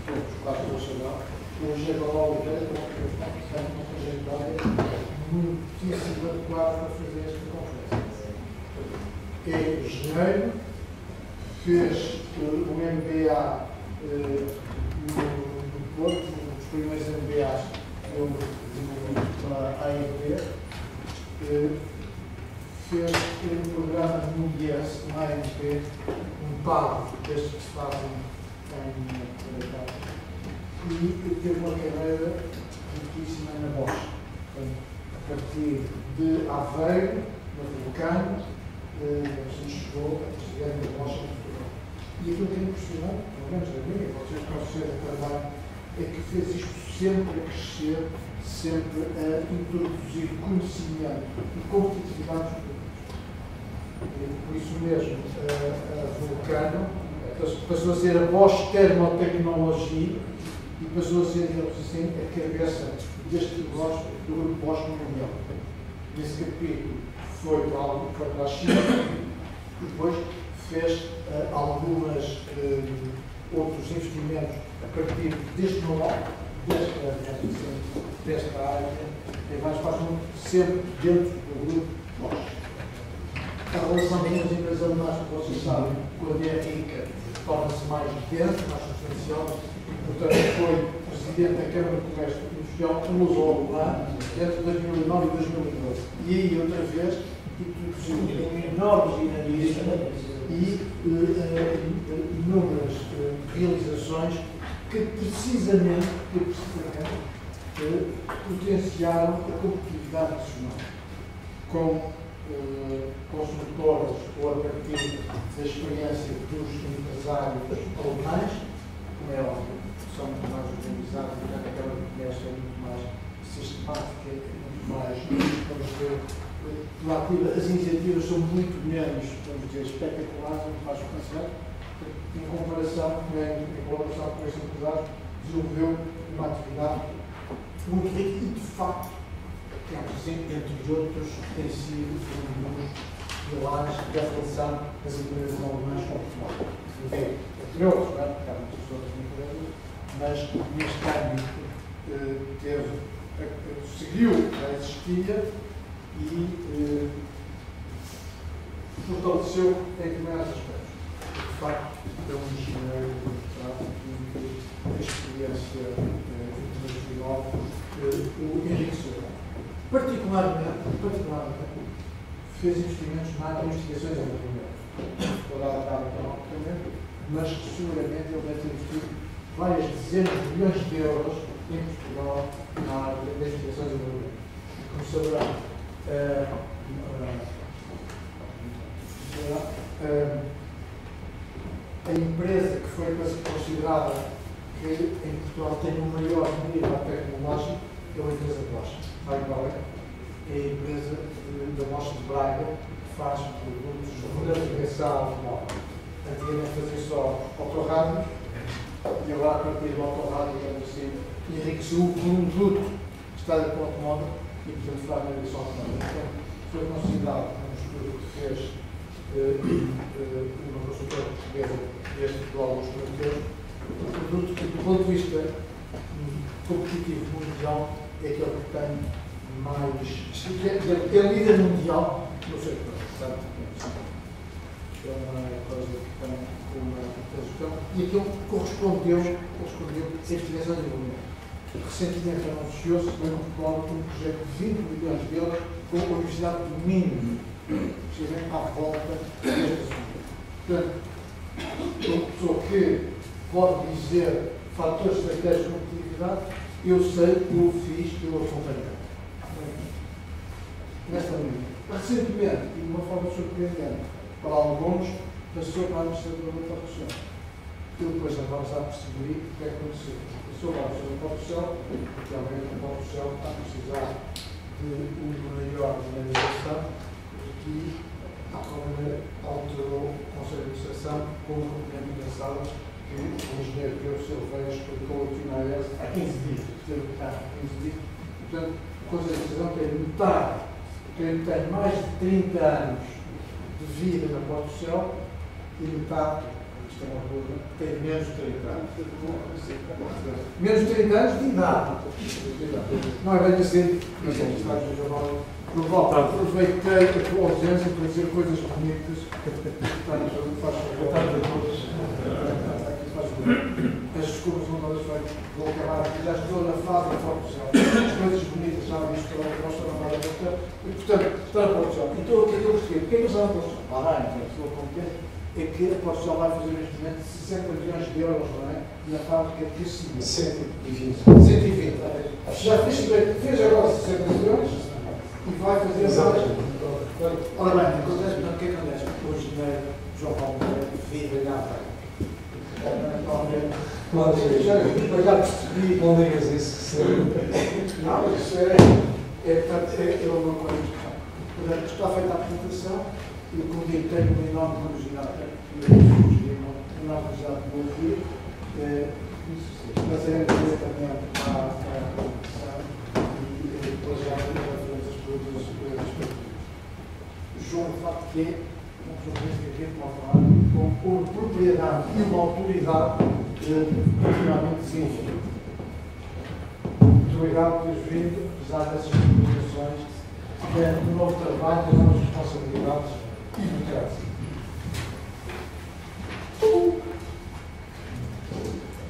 todos quase do Salão, o Jacob Oliveira, que é uma trajetória muitíssimo adequada para fazer esta conferência. É engenheiro, fez o MBA no Porto, um dos primeiros MBAs que eu desenvolvi pela AIB, fez um programa no IES, na AMP, um par destes que se fazem em e teve uma carreira riquíssima na Bosch. A partir de Aveiro, no Vulcano, se chegou a presidente da Bosch em Portugal. E aquilo que é impressionante, pelo menos a mim, vocês conhecem também, é que fez isto sempre a crescer, sempre a introduzir conhecimento e competitividade dos produtos. Por isso mesmo, a Vulcano passou a ser a Bosch Termotecnologia e passou a ser, digamos assim, a cabeça deste negócio do grupo Bosch mundial. Nesse capítulo foi para a China e depois fez algumas outros investimentos a partir deste know-how, desta área, e mais fácil sempre dentro do grupo Bosch. A relação com as empresas alemãs, como vocês sabem, quando é rica, torna-se mais intensa, mais substancial. Portanto, foi presidente da Câmara de Comércio Industrial luso-alemã entre 2009 e 2012. E aí, outra vez, introduziu uma enorme dinamismo e inúmeras realizações que precisamente potenciaram a competitividade nacional. Com consultoras ou a partir da experiência dos empresários alemães, como é óbvio, são muito mais organizados, e a Câmara de Comércio é muito mais sistemática, muito mais, vamos dizer, proativa. As iniciativas são muito menos, vamos dizer, espetaculares, muito mais substanciais. Em comparação com esses empresários, desenvolveu uma atividade muito rica e, de facto, entre outros, tem sido um dos pilares da relação das empresas alemãs com Portugal. Entre outros, não é? Porque há muitas outras empresas, mas neste âmbito seguiu a existir e fortaleceu em diversos aspectos. De facto, é um engenheiro em que a experiência internacional o enriqueceu. Particularmente, fez investimentos na área de investigações e desenvolvimento. Vou dar economicamente, mas seguramente ele deve ter investido várias dezenas de milhões de euros em Portugal na área de investigações e desenvolvimento. Como saberão, a empresa que foi considerada que em Portugal tem o maior nível tecnológico é a empresa Bosch. É a empresa da Bosch de Braga, que faz produtos de navegação móvel. Antigamente fazia só autorrádios e agora, a partir do autorrádio, digamos assim, enriqueceu o produto que está dentro do automóvel e, portanto, faz navegação automóvel. Então, foi considerado um estudo que fez uma consultora portuguesa deste de alguns produtores, um produto que, do ponto de vista competitivo mundial, é aquele que tem mais. É líder mundial no setor. É uma coisa que tem uma tradução. E aquilo correspondeu a investigação de desenvolvimento. Recentemente anunciou-se, bem recordo, um projeto de 20 milhões de euros com a Universidade do Minho, precisamente à volta deste assunto. Portanto, uma pessoa que pode dizer fatores estratégicos de competitividade, eu sei, eu fiz, eu acompanhei. Nesta linha. Recentemente, e de uma forma surpreendente, para alguns, passou para a administradora da produção. Eu depois agora já percebi o que é que aconteceu. Passou para a administradora da produção, porque realmente a produção está a precisar de uma maior dinamização e a Câmara alterou o Conselho de Administração com uma componente engraçada que o engenheiro Pedro Silveira explicou aqui na AES há 15 dias. Esteve cá há 15 dias. Portanto, o Conselho de Administração tem metade, tem mais de 30 anos de vida na Porto do Céu e metade isto é uma rua que tem menos de 30 anos. Menos de 30 anos de idade. Não é bem assim, mas é isto às vezes aproveitei a tua ausência para dizer coisas bonitas. Portanto, faz favor. As desculpas não todas vão acabar aqui. Já estou na fase da produção. As coisas bonitas já visto que nós estamos a falar. E, portanto, está na produção. Então, o que é que eu percebi? O que é que está na produção? Estou contente. É que a produção vai fazer neste momento 60 milhões de euros, não é? Na fábrica de tecido. 120. 120. Já fez agora 60 milhões e vai fazer mais. Ora bem, o que acontece? O engenheiro João Paulo vive na África. Já percebi. Não digas isso. Não, mas isso é uma coisa importante. Portanto, está feita a apresentação e, como digo, tenho uma enorme curiosidade. Uma enorme curiosidade de ouvir. Mas é diretamente à apresentação e depois já vou as perguntas. João, de facto, que é um jornalista que pode falar com uma propriedade e uma autoridade continuamente desenvolvida. Muito obrigado por teres vindo, apesar dessas comunicações, do novo trabalho, das novas responsabilidades e do teatro.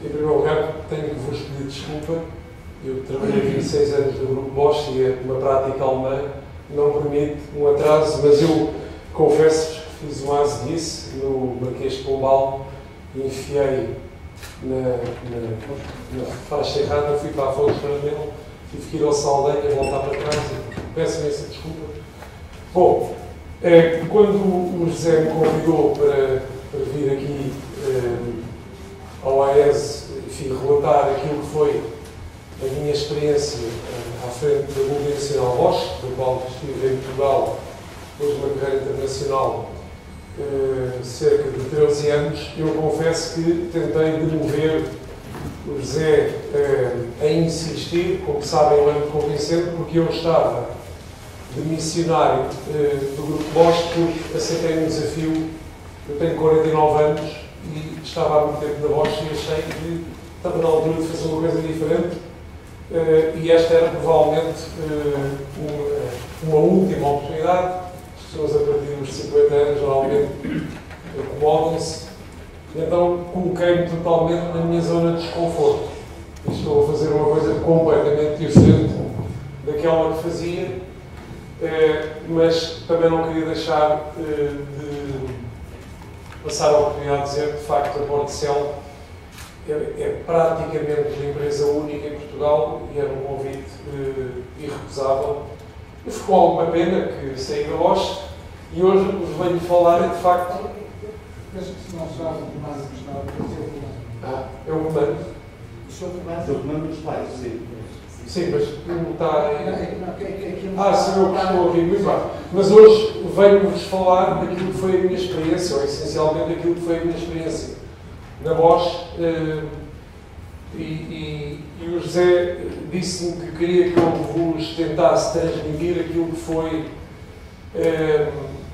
Em primeiro lugar, tenho que vos pedir desculpa. Eu trabalhei 26 anos no Grupo Bosch e uma prática alemã não permite um atraso, mas eu confesso-vos que fiz um azidice no Marquês de Pombal e enfiei na faixa errada, fui para a Fonte Fernandes, tive que ir ao Saldanha e voltar para trás. Peço imensa desculpa. Bom, quando o José me convidou para vir aqui ao AES, enfim, relatar aquilo que foi a minha experiência à frente da multinacional Bosch, da qual estive em Portugal, depois de uma carreira internacional, cerca de 13 anos, eu confesso que tentei demover o José a insistir, como sabem, eu ando convencendo, porque eu estava de missionário do Grupo Bosch, porque aceitei um desafio. Eu tenho 49 anos e estava há muito tempo na Bosch e achei que estava na altura de fazer uma coisa diferente. E esta era provavelmente uma última oportunidade. As pessoas a partir dos 50 anos normalmente acomodam-se. Então coloquei-me totalmente na minha zona de desconforto. E estou a fazer uma coisa completamente diferente daquela que fazia, mas também não queria deixar de passar a oportunidade de dizer que, de facto, a Portcel é praticamente uma empresa única em Portugal e era um convite irrecusável. E ficou alguma pena que saí da Bosch e hoje vos venho falar, de facto... Penso que se não se faz o mais gostado, é o comando. O seu comando dos pais, sim. Sim, mas não está... sou eu que estou a ouvir, muito bem. Mas hoje venho-vos falar daquilo que foi a minha experiência, ou essencialmente daquilo que foi a minha experiência na Bosch, e o José disse-me que queria que eu vos tentasse transmitir aquilo que foi,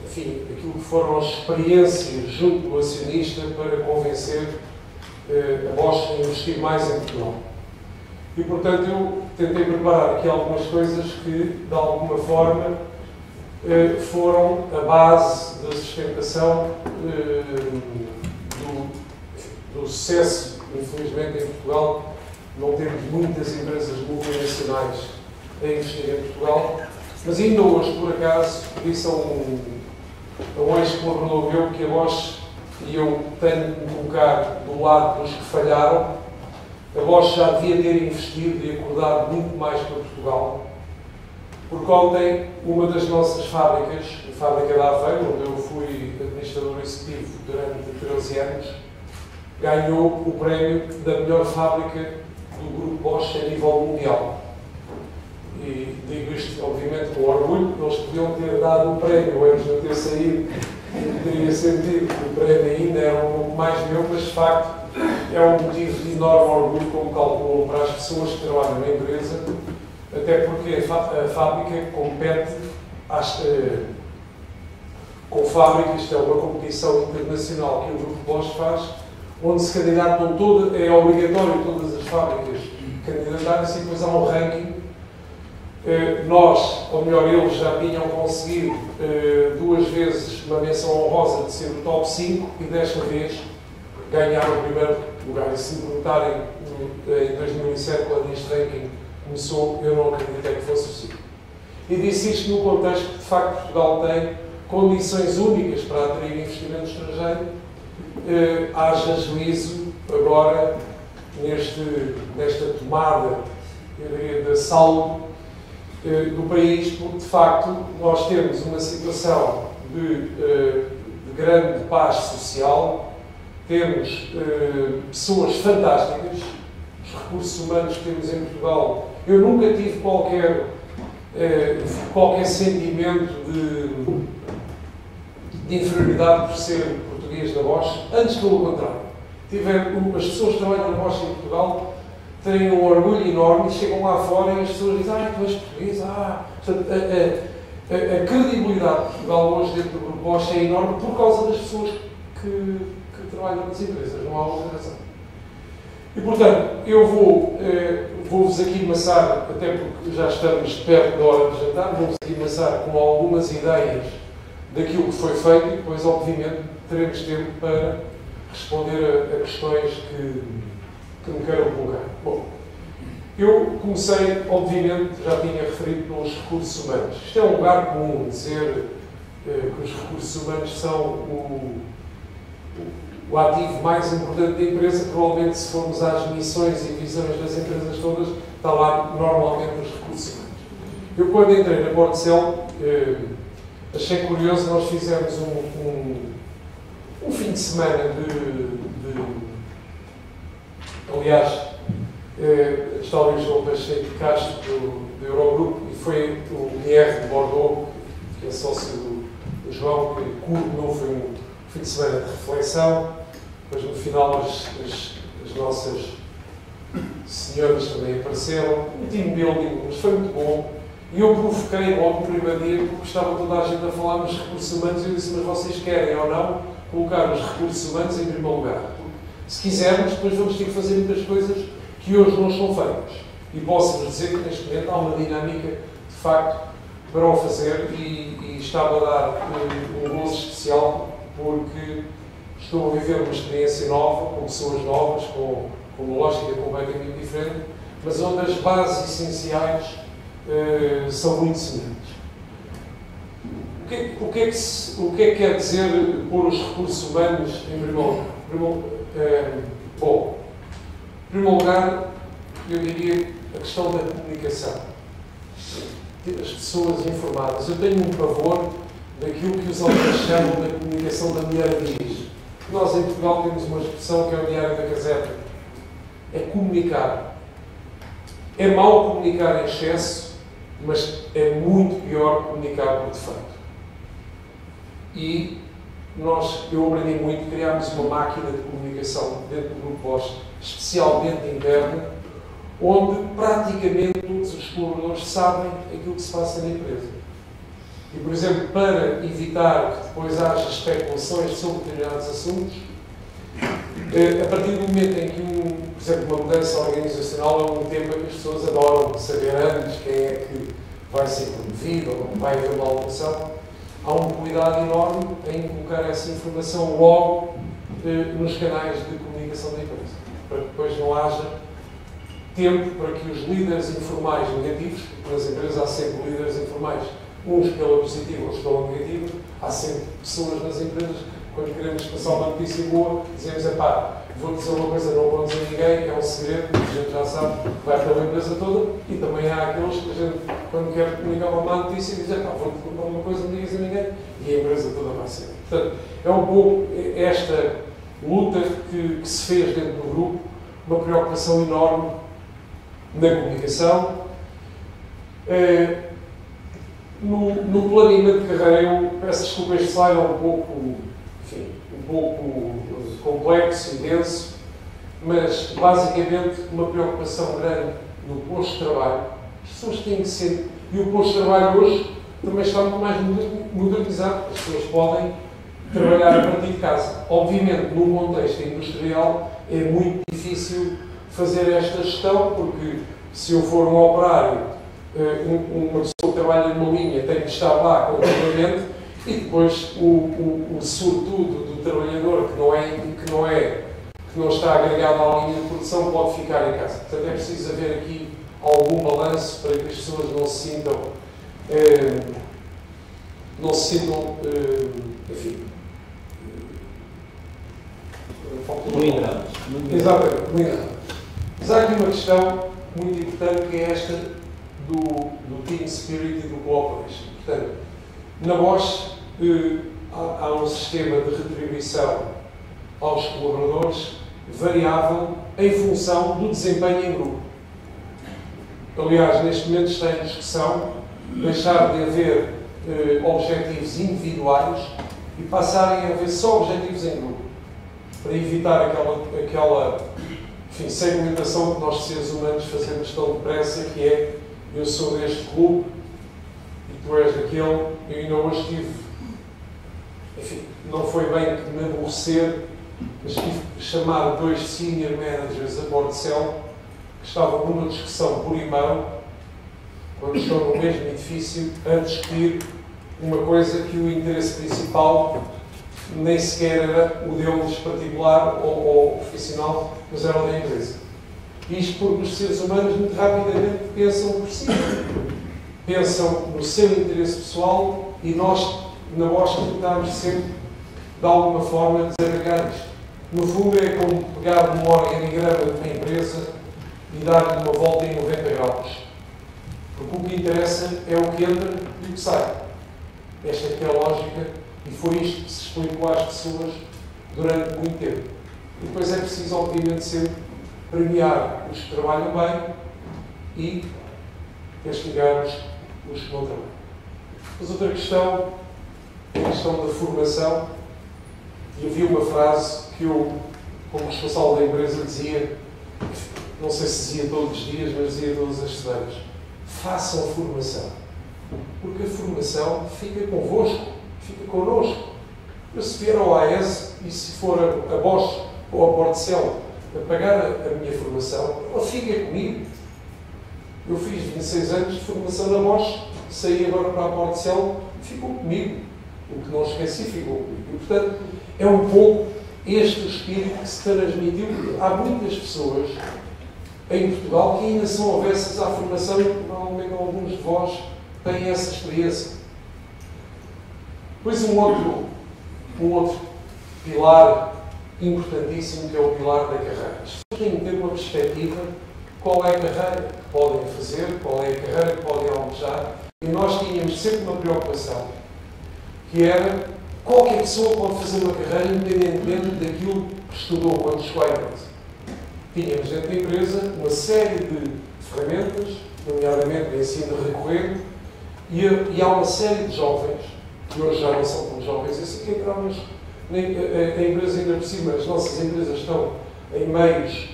enfim, aquilo que foram as experiências junto do acionista para convencer a Bosch a investir mais em Portugal. E, portanto, eu tentei preparar aqui algumas coisas que, de alguma forma, foram a base da sustentação do sucesso. Infelizmente, em Portugal, não temos muitas empresas multinacionais a investir em Portugal, mas ainda hoje, por acaso, disse a um ex-colaborador meu que a Bosch, e eu tenho que me colocar do lado dos que falharam, a Bosch já devia ter investido e acordado muito mais para Portugal, porque ontem uma das nossas fábricas, a fábrica da Aveiro, onde eu fui administrador executivo durante 13 anos, ganhou o prémio da melhor fábrica do Grupo Bosch a nível mundial. E digo isto, obviamente, com orgulho, eles podiam ter dado o prémio antes de eu ter saído, teria sentido que o prémio ainda era um pouco mais meu, mas de facto é um motivo de enorme orgulho, como calculam, para as pessoas que trabalham na empresa, até porque a fábrica compete com fábricas. Isto é uma competição internacional que o Grupo Bosch faz, onde se candidatam é obrigatório todas as fábricas candidatarem-se e depois há um ranking. Nós, ou melhor, eles já tinham conseguido 2 vezes uma menção honrosa de ser o top 5 e desta vez ganharam o primeiro lugar. E se me perguntarem em 2007, quando este ranking começou, eu não acreditei que fosse possível. E disse isto no contexto que, de facto, Portugal tem condições únicas para atrair investimento estrangeiro. Haja juízo agora nesta tomada, eu diria, de assalto do país, porque, de facto, nós temos uma situação de grande paz social, temos pessoas fantásticas, os recursos humanos que temos em Portugal. Eu nunca tive qualquer sentimento de inferioridade por ser português da Bosch, antes pelo contrário. As pessoas que trabalham na Bosch em Portugal têm um orgulho enorme e chegam lá fora e as pessoas dizem: tu és português, Portanto, a credibilidade de Portugal hoje dentro do Grupo Bosch é enorme por causa das pessoas que trabalham nas empresas, não há outra razão. E, portanto, eu vou-vos aqui maçar, até porque já estamos perto da hora de jantar, vou-vos aqui maçar com algumas ideias daquilo que foi feito e depois, obviamente, teremos tempo para responder a questões que me queiram colocar. Bom, eu comecei, obviamente, já tinha referido pelos recursos humanos. Isto é um lugar comum, dizer que os recursos humanos são o ativo mais importante da empresa. Provavelmente, se formos às missões e visões das empresas todas, está lá normalmente os recursos humanos. Eu, quando entrei na Portcel, achei curioso, nós fizemos um fim de semana aliás, está o Luís João Pacheco de Castro, do Eurogrupo, e foi o Guilherme de Bordeaux, que é sócio do João, que coordenou. Foi um fim de semana de reflexão. Depois, no final, as nossas senhoras também apareceram. Um team building, mas foi muito bom. E eu provoquei logo no primeiro dia, porque estava toda a gente a falar nos recursos humanos, e eu disse: mas vocês querem ou não colocar os recursos humanos em primeiro lugar? Porque, se quisermos, depois vamos ter que fazer muitas coisas que hoje não estão feitas. E posso-vos dizer que neste momento há uma dinâmica, de facto, para o fazer, e estava a dar um gozo especial, porque estou a viver uma experiência nova, com pessoas novas, com uma lógica completamente diferente, mas onde as bases essenciais são muito semelhantes. O que é que quer dizer pôr os recursos humanos em primeiro lugar? Bom, em primeiro lugar, eu diria a questão da comunicação. As pessoas informadas. Eu tenho um pavor daquilo que os autores chamam da comunicação da mulher atriz. Nós, em Portugal, temos uma expressão que é o diário da Gazeta. É comunicar. É mau comunicar em excesso, mas é muito pior comunicar por defeito. E eu aprendi muito, criámos uma máquina de comunicação dentro do Grupo Bosch, especialmente interna, onde praticamente todos os colaboradores sabem aquilo que se passa na empresa. E, por exemplo, para evitar que depois haja especulações sobre determinados assuntos, a partir do momento em que, por exemplo, uma mudança organizacional é um tema que as pessoas adoram saber antes quem é que vai ser promovido ou vai haver uma alteração, há um cuidado enorme em colocar essa informação logo nos canais de comunicação da empresa, para que depois não haja tempo para que os líderes informais negativos, porque nas empresas há sempre líderes informais, uns pela positiva, outros pela negativa, há sempre pessoas nas empresas, quando queremos passar uma notícia boa, dizemos: vou dizer uma coisa, não vou dizer a ninguém, é um segredo, a gente já sabe, vai pela empresa toda. E também há aqueles que a gente, quando quer comunicar uma má notícia, diz: vou-te contar uma coisa, não digas a ninguém, e a empresa toda vai ser. Portanto, é um pouco esta luta que se fez dentro do grupo, uma preocupação enorme na comunicação. No planeamento de carreira, eu peço desculpa, este slide é um pouco complexo e denso, mas basicamente uma preocupação grande no posto de trabalho. As pessoas têm que ser, e o posto de trabalho hoje também está muito mais modernizado. As pessoas podem trabalhar a partir de casa. Obviamente, num contexto industrial, é muito difícil fazer esta gestão, porque se eu for um operário, uma pessoa que trabalha numa linha tem que estar lá continuamente, e depois o sobretudo do trabalhador que não está agregado à linha de produção pode ficar em casa. Portanto, é preciso haver aqui algum balanço para que as pessoas não se sintam, enfim, blindadas. Exatamente, blindadas. Mas há aqui uma questão muito importante, que é esta do team spirit e do cooperation. Portanto, na Bosch há um sistema de retribuição aos colaboradores variável em função do desempenho em grupo. Aliás, neste momento está em discussão deixar de haver objetivos individuais e passarem a haver só objetivos em grupo, para evitar aquela segmentação que nós, seres humanos, fazemos tão depressa, que é: eu sou deste clube e tu és daquele. Eu ainda hoje tive, enfim, não foi bem que me aborrecer, mas tive que chamar 2 senior managers da Portcel, que estavam numa discussão por e-mail, quando estão no mesmo edifício, a discutir uma coisa que o interesse principal nem sequer era o deles particular ou profissional, mas era o da empresa. Isto porque os seres humanos muito rapidamente pensam por si. Pensam no seu interesse pessoal, e nós, na Bosch, tentamos sempre, de alguma forma, desagregar isto. No fundo, é como pegar num organigrama de uma empresa e dar-lhe uma volta em 90 graus. Porque o que interessa é o que entra e o que sai. Esta é que é a lógica, e foi isto que se explicou às pessoas durante muito tempo. E depois é preciso, obviamente, sempre premiar os que trabalham bem e castigar os que não trabalham. Mas outra questão é a questão da formação. E havia uma frase que eu, como responsável da empresa, dizia, não sei se dizia todos os dias, mas dizia todas as semanas: façam formação. Porque a formação fica convosco, fica connosco. Eu, se vier ao AES e se for a Bosch ou a Portcel a pagar a minha formação, ela fica comigo. Eu fiz 26 anos de formação na Bosch, saí agora para a Portcel, ficou comigo. O que não esqueci ficou comigo. E, portanto, é um pouco este o espírito que se transmitiu. Há muitas pessoas em Portugal que ainda são avessas à formação, e provavelmente alguns de vós têm essa experiência. Depois um outro pilar importantíssimo, que é o pilar da carreira. As pessoas têm que ter uma perspectiva: qual é a carreira que podem fazer, qual é a carreira que podem almejar. E nós tínhamos sempre uma preocupação, que era: qualquer pessoa pode fazer uma carreira independentemente daquilo que estudou quando chegou à empresa. Tínhamos dentro da empresa uma série de ferramentas, nomeadamente o ensino recorrente, e há uma série de jovens, que hoje já não são tão jovens assim, que entramos na empresa ainda por cima. As nossas empresas estão em meios,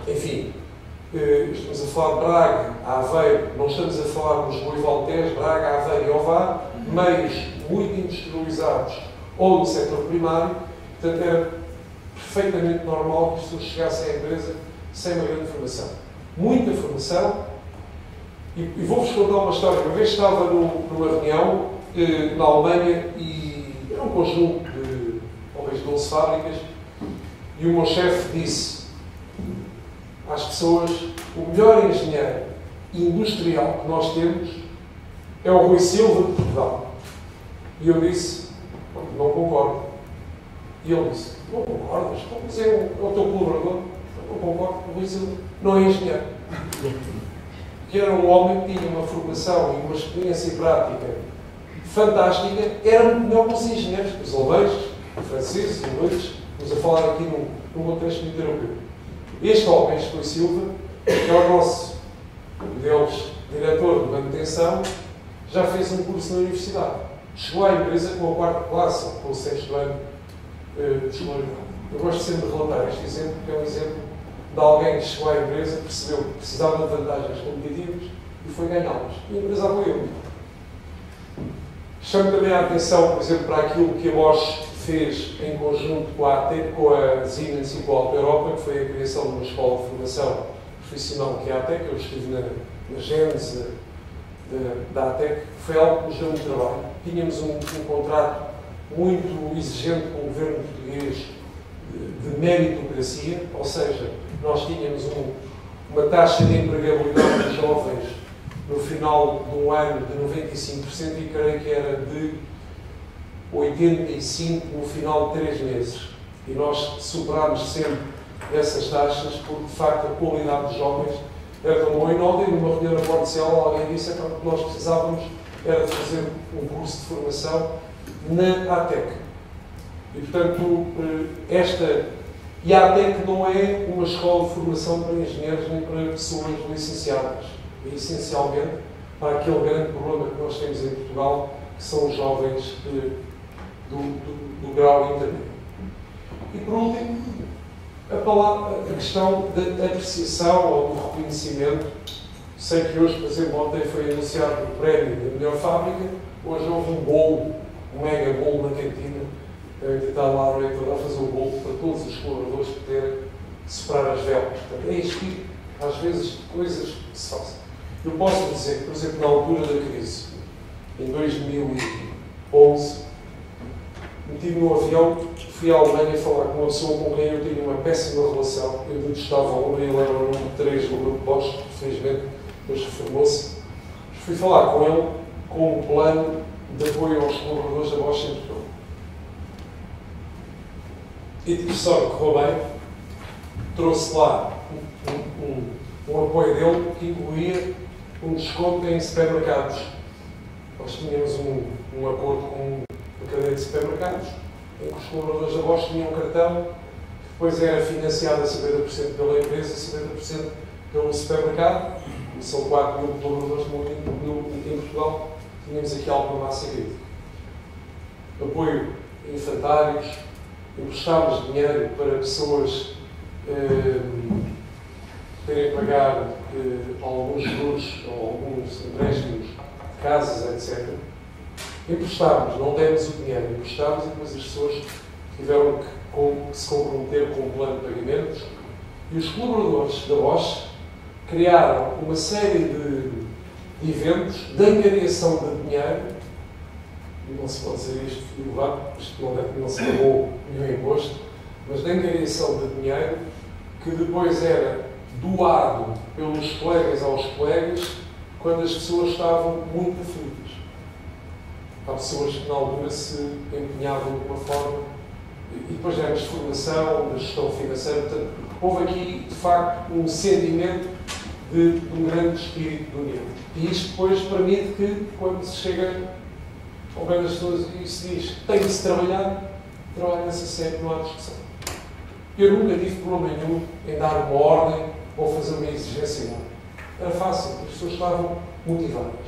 enfim, estamos a falar de Braga, Aveiro, não estamos a falar dos Lisboa e Valdez, Braga, Aveiro e Ovar, meios muito industrializados ou do setor primário. Portanto, era perfeitamente normal que as pessoas chegassem à empresa sem uma grande formação. Muita formação. E vou-vos contar uma história. Uma vez estava numa reunião na Alemanha, e era um conjunto de talvez 12 fábricas, e o meu chefe disse às pessoas: o melhor engenheiro industrial que nós temos é o Rui Silva de Portugal. E eu disse: não concordo. E ele disse: não concordas? Mas é o teu colaborador. Não concordo. O Rui Silva não é engenheiro. Que era um homem que tinha uma formação e uma experiência prática fantástica, era muito melhor que os engenheiros, os alemães, os franceses, os ingleses. Estamos a falar aqui num contexto muito europeu. Este homem, Rui Silva, que é o nosso diretor de manutenção, já fez um curso na universidade. Chegou à empresa com a quarta classe, ou com o sexto ano de escolaridade. Eu gosto sempre de relatar este exemplo, porque é um exemplo de alguém que chegou à empresa, percebeu que precisava de vantagens competitivas e foi ganhá-las. E a empresa apoiou. Chamo também a atenção, por exemplo, para aquilo que a Bosch fez em conjunto com a ATEC, com a Siemens e com a Alta Europa, que foi a criação de uma escola de formação profissional que é a ATEC. Eu estive na gênese da ATEC, foi algo que nos deu muito trabalho. Tínhamos um contrato muito exigente com o governo português de meritocracia, ou seja, nós tínhamos uma taxa de empregabilidade dos jovens no final do ano de 95% e creio que era de 85% no final de 3 meses. E nós superámos sempre essas taxas porque, de facto, a qualidade dos jovens era tão boa. E ontem, numa reunião na Portugal, alguém disse que o que nós precisávamos era de fazer um curso de formação na ATEC. E, portanto, e a ATEC não é uma escola de formação para engenheiros nem para pessoas licenciadas. É essencialmente para aquele grande problema que nós temos em Portugal, que são os jovens do grau intermédio. E, por último, a questão da apreciação ou do reconhecimento. Sei que hoje, por exemplo, ontem foi anunciado o prémio da melhor fábrica, hoje houve um bolo, um mega bolo na cantina. Eu ainda está lá a reitora a fazer o bolo para todos os colaboradores poderem soprar as velas. Portanto, é isto que, às vezes, coisas que se fazem. Eu posso dizer que, por exemplo, na altura da crise, em 2011, meti-me no avião, fui à Alemanha falar com uma pessoa com quem eu tinha uma péssima relação. Eu detestava o homem, ele era o número 3 do grupo Bosch, felizmente, depois reformou-se. Fui falar com ele com um plano de apoio aos colaboradores da Bosch em Portugal. E tive sorte, correu bem, trouxe lá um apoio dele que incluía um desconto em supermercados. Nós tínhamos um acordo com uma cadeia de supermercados, em que os colaboradores da Bosch tinham um cartão, depois era financiado a 50% pela empresa e 50% pelo supermercado. E são 4 mil colaboradores em Portugal. Tínhamos aqui alguma massa crítica. Apoio a infantários, emprestámos dinheiro para pessoas poderem pagar alguns juros ou alguns empréstimos de casas, etc. Emprestámos, não demos o dinheiro, emprestámos e depois as pessoas tiveram que se comprometer com um plano de pagamentos. E os colaboradores da Bosch criaram uma série de eventos de angariação de dinheiro. Não se pode dizer isto elevado, isto não se pagou nenhum imposto, mas de angariação de dinheiro que depois era doado pelos colegas aos colegas quando as pessoas estavam muito aflitas. Há pessoas que na altura se empenhavam de uma forma e depois demos formação, de gestão financeira. Portanto, houve aqui, de facto, um sentimento de um grande espírito de união. E isto depois permite que, quando se chega ao pé das pessoas e se diz tem de se trabalha-se sempre, não há discussão. Eu nunca tive problema nenhum em dar uma ordem ou fazer uma exigência. Era fácil, as pessoas estavam motivadas.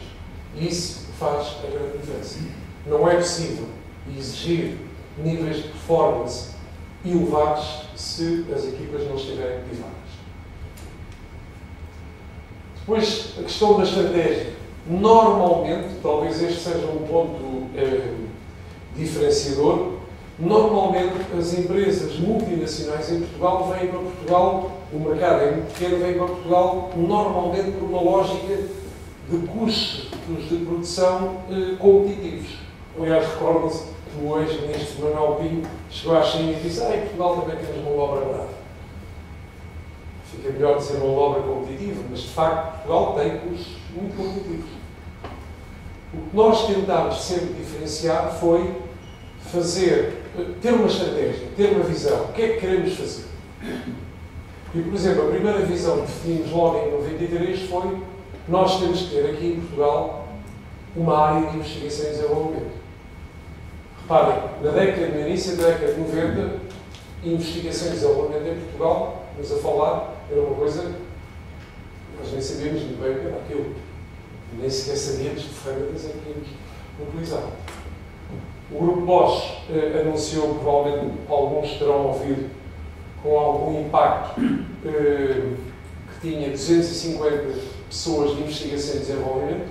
E isso faz a grande diferença. Não é possível exigir níveis de performance elevados se as equipas não estiverem motivadas. Depois, a questão da estratégia. Normalmente, talvez este seja um ponto diferenciador, normalmente as empresas multinacionais em Portugal vêm para Portugal, o mercado é muito pequeno, vêm para Portugal normalmente por uma lógica de custos de produção competitivos. Aliás, recordam-se que o ex-ministro Manuel Pinho chegou à China e disse em Portugal também temos mão de obra barata. Fica melhor dizer mão de obra competitiva, mas de facto Portugal tem custos muito competitivos. O que nós tentámos sempre diferenciar foi ter uma estratégia, ter uma visão. O que é que queremos fazer? E, por exemplo, a primeira visão que definimos logo em 93 foi nós temos que ter aqui em Portugal uma área de investigação e desenvolvimento. Reparem, no início da década de 90, investigação e desenvolvimento em Portugal, vamos a falar, era uma coisa que nós nem sabíamos muito bem o que era aquilo. Nem sequer sabíamos que ferramentas é que íamos utilizar. O Grupo Bosch anunciou, provavelmente alguns terão ouvido, com algum impacto, que tinha 250 pessoas de investigação e desenvolvimento.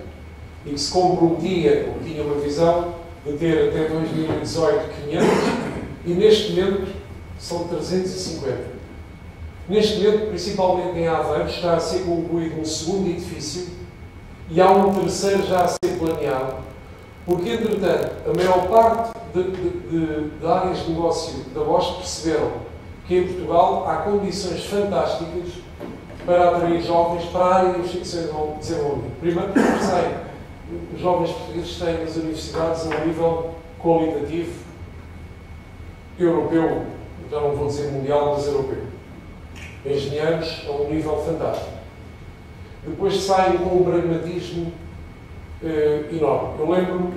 e que se comprometia, ou tinha uma visão, de ter até 2018 500, e neste momento são 350. Neste momento, principalmente em Aveiro, está a ser concluído um segundo edifício e há um terceiro já a ser planeado, porque, entretanto, a maior parte de áreas de negócio da Bosch perceberam que em Portugal há condições fantásticas para atrair jovens para a área de investigação e desenvolvimento. Primeiro, porque sei, os jovens portugueses têm nas universidades um nível qualitativo europeu, já não vou dizer mundial, mas europeu. Engenheiros a um nível fantástico. Depois saem com um pragmatismo enorme. Eu lembro-me,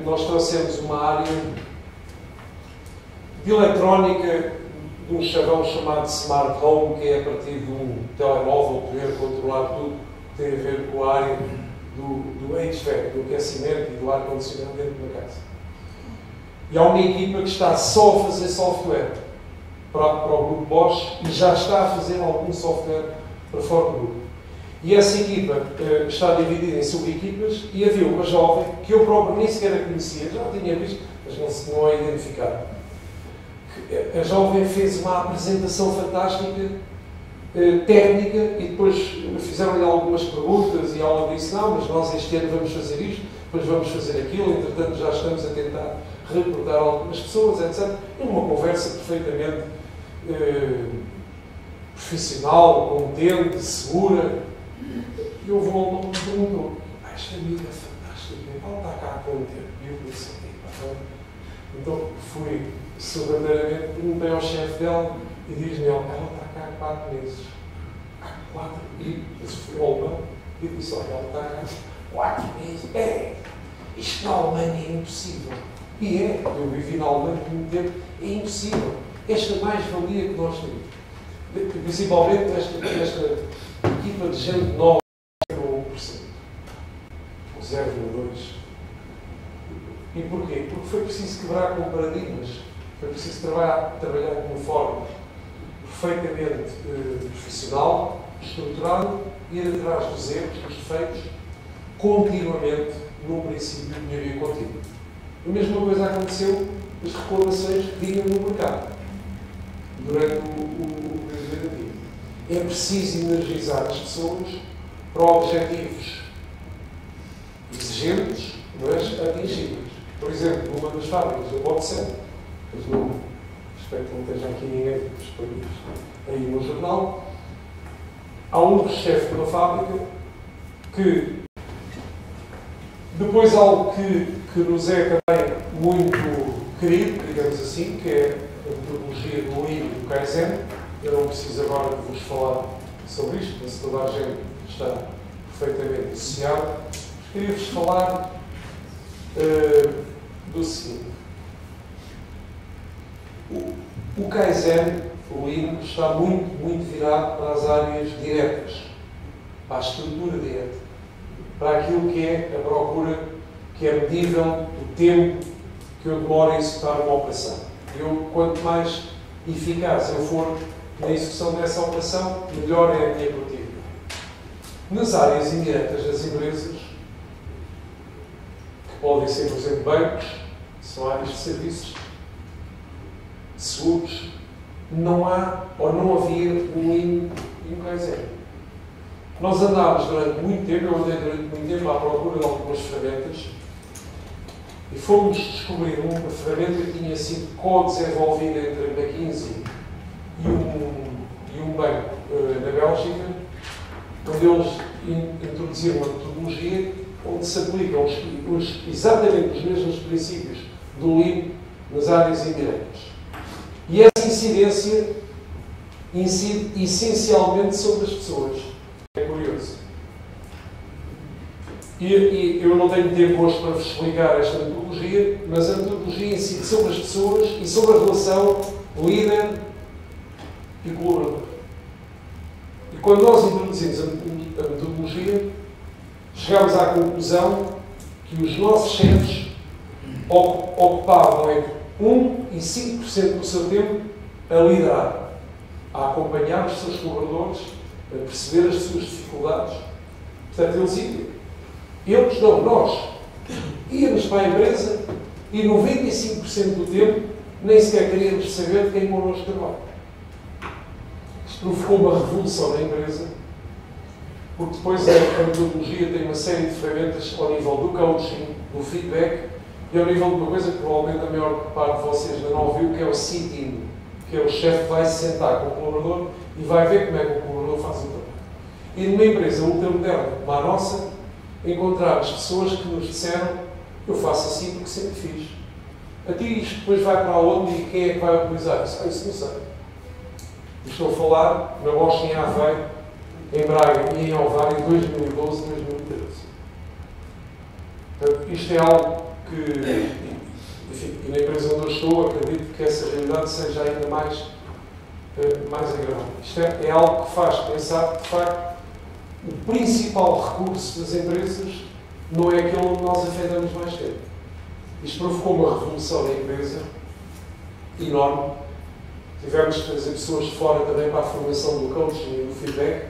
nós trouxemos uma área de eletrónica de um chavão chamado Smart Home, que é a partir de um telemóvel poder controlar tudo que tem a ver com a área do HVAC, do aquecimento e do ar-condicionado dentro da casa. E há uma equipa que está só a fazer software para o grupo Bosch e já está a fazer algum software para fora do grupo. E essa equipa está dividida em subequipas e havia uma jovem que eu próprio nem sequer a conhecia, já a tinha visto, mas não a identificava. A jovem fez uma apresentação fantástica, técnica, e depois fizeram-lhe algumas perguntas e ela disse: não, mas nós este ano vamos fazer isto, depois vamos fazer aquilo, entretanto já estamos a tentar recrutar algumas pessoas, etc. E uma conversa perfeitamente profissional, competente, segura. E houve um que me perguntou: esta amiga é fantástica, ela está cá há quanto tempo? E eu pensei: então fui sorrateiramente, perguntei ao chefe dela e diz-me: ela está cá há 4 meses. Há 4 meses? Isso foi ao alemão. E eu disse: olha, ela está cá há 4 meses. Isto na Alemanha é impossível. E eu vivi na Alemanha por muito tempo, é impossível. Esta mais-valia que nós temos, principalmente esta equipa de gente nova, 1%, ou 0,2%. E porquê? Porque foi preciso quebrar com paradigmas, foi preciso trabalhar de uma forma perfeitamente profissional, estruturada, ir atrás dos erros, dos defeitos, continuamente num princípio de melhoria contínua. A mesma coisa aconteceu as reclamações que vinham no mercado durante o período negativo. É preciso energizar as pessoas para objetivos exigentes, mas atingíveis. Por exemplo, numa das fábricas da Boxel, mas não, espero que não esteja aqui ninguém aí no jornal, há um chefe de uma fábrica que, depois algo que nos é também muito querido, digamos assim, que é a metodologia do Lean e do Kaizen. Eu não preciso agora de vos falar sobre isto, mas toda a gente está perfeitamente associada. Queria-vos falar do seguinte. O Kaizen, o Lean, está muito virado para as áreas diretas, para a estrutura direta, para aquilo que é a procura, que é medível, o tempo que eu demoro a executar uma operação. Quanto mais eficaz eu for na execução dessa operação, melhor é a minha produtividade. Nas áreas indiretas das empresas, que podem ser, por exemplo, bancos, são áreas de serviços, seguros, não há ou não havia um Lean e um Kaizen. Nós andámos durante muito tempo, eu andei durante muito tempo à procura de algumas ferramentas e fomos descobrir uma ferramenta que tinha sido co-desenvolvida entre a McKinsey e um banco na Bélgica, onde eles introduziram uma metodologia onde se aplicam exatamente os mesmos princípios do Lean nas áreas indiretas. E essa incidência incide essencialmente sobre as pessoas. É curioso. E eu não tenho tempo hoje para vos explicar esta metodologia, mas a metodologia incide sobre as pessoas e sobre a relação líder e colaborador. E quando nós introduzimos a metodologia, chegamos à conclusão que os nossos chefes ocupavam entre 1% e 5% do seu tempo a liderar, a acompanhar os seus colaboradores, a perceber as suas dificuldades. Portanto, eles Eles não, nós. Íamos para a empresa e 95% do tempo nem sequer queríamos saber de quem connosco trabalha. Isto provocou uma revolução na empresa, porque depois a metodologia tem uma série de ferramentas ao nível do coaching, do feedback, e ao nível de uma coisa que provavelmente a maior parte de vocês ainda não ouviu, que é o sit-in, que é o chefe vai se sentar com o colaborador e vai ver como é que o colaborador faz o trabalho. E numa empresa ultramoderna como a nossa, encontramos pessoas que nos disseram: eu faço assim porque sempre fiz. A ti isto depois vai para onde e quem é que vai utilizar isso? Isso não sei. Estou a falar na Bosch em Aveiro, em Braga e em Ovar em 2012, 2013. Portanto, isto é algo que, enfim, e na empresa onde eu estou, acredito que essa realidade seja ainda mais agravante. Isto é algo que faz pensar que, de facto, o principal recurso das empresas não é aquele onde nós afetamos mais tempo. Isto provocou uma revolução na empresa enorme. Tivemos que trazer pessoas de fora também para a formação do coaching e do feedback,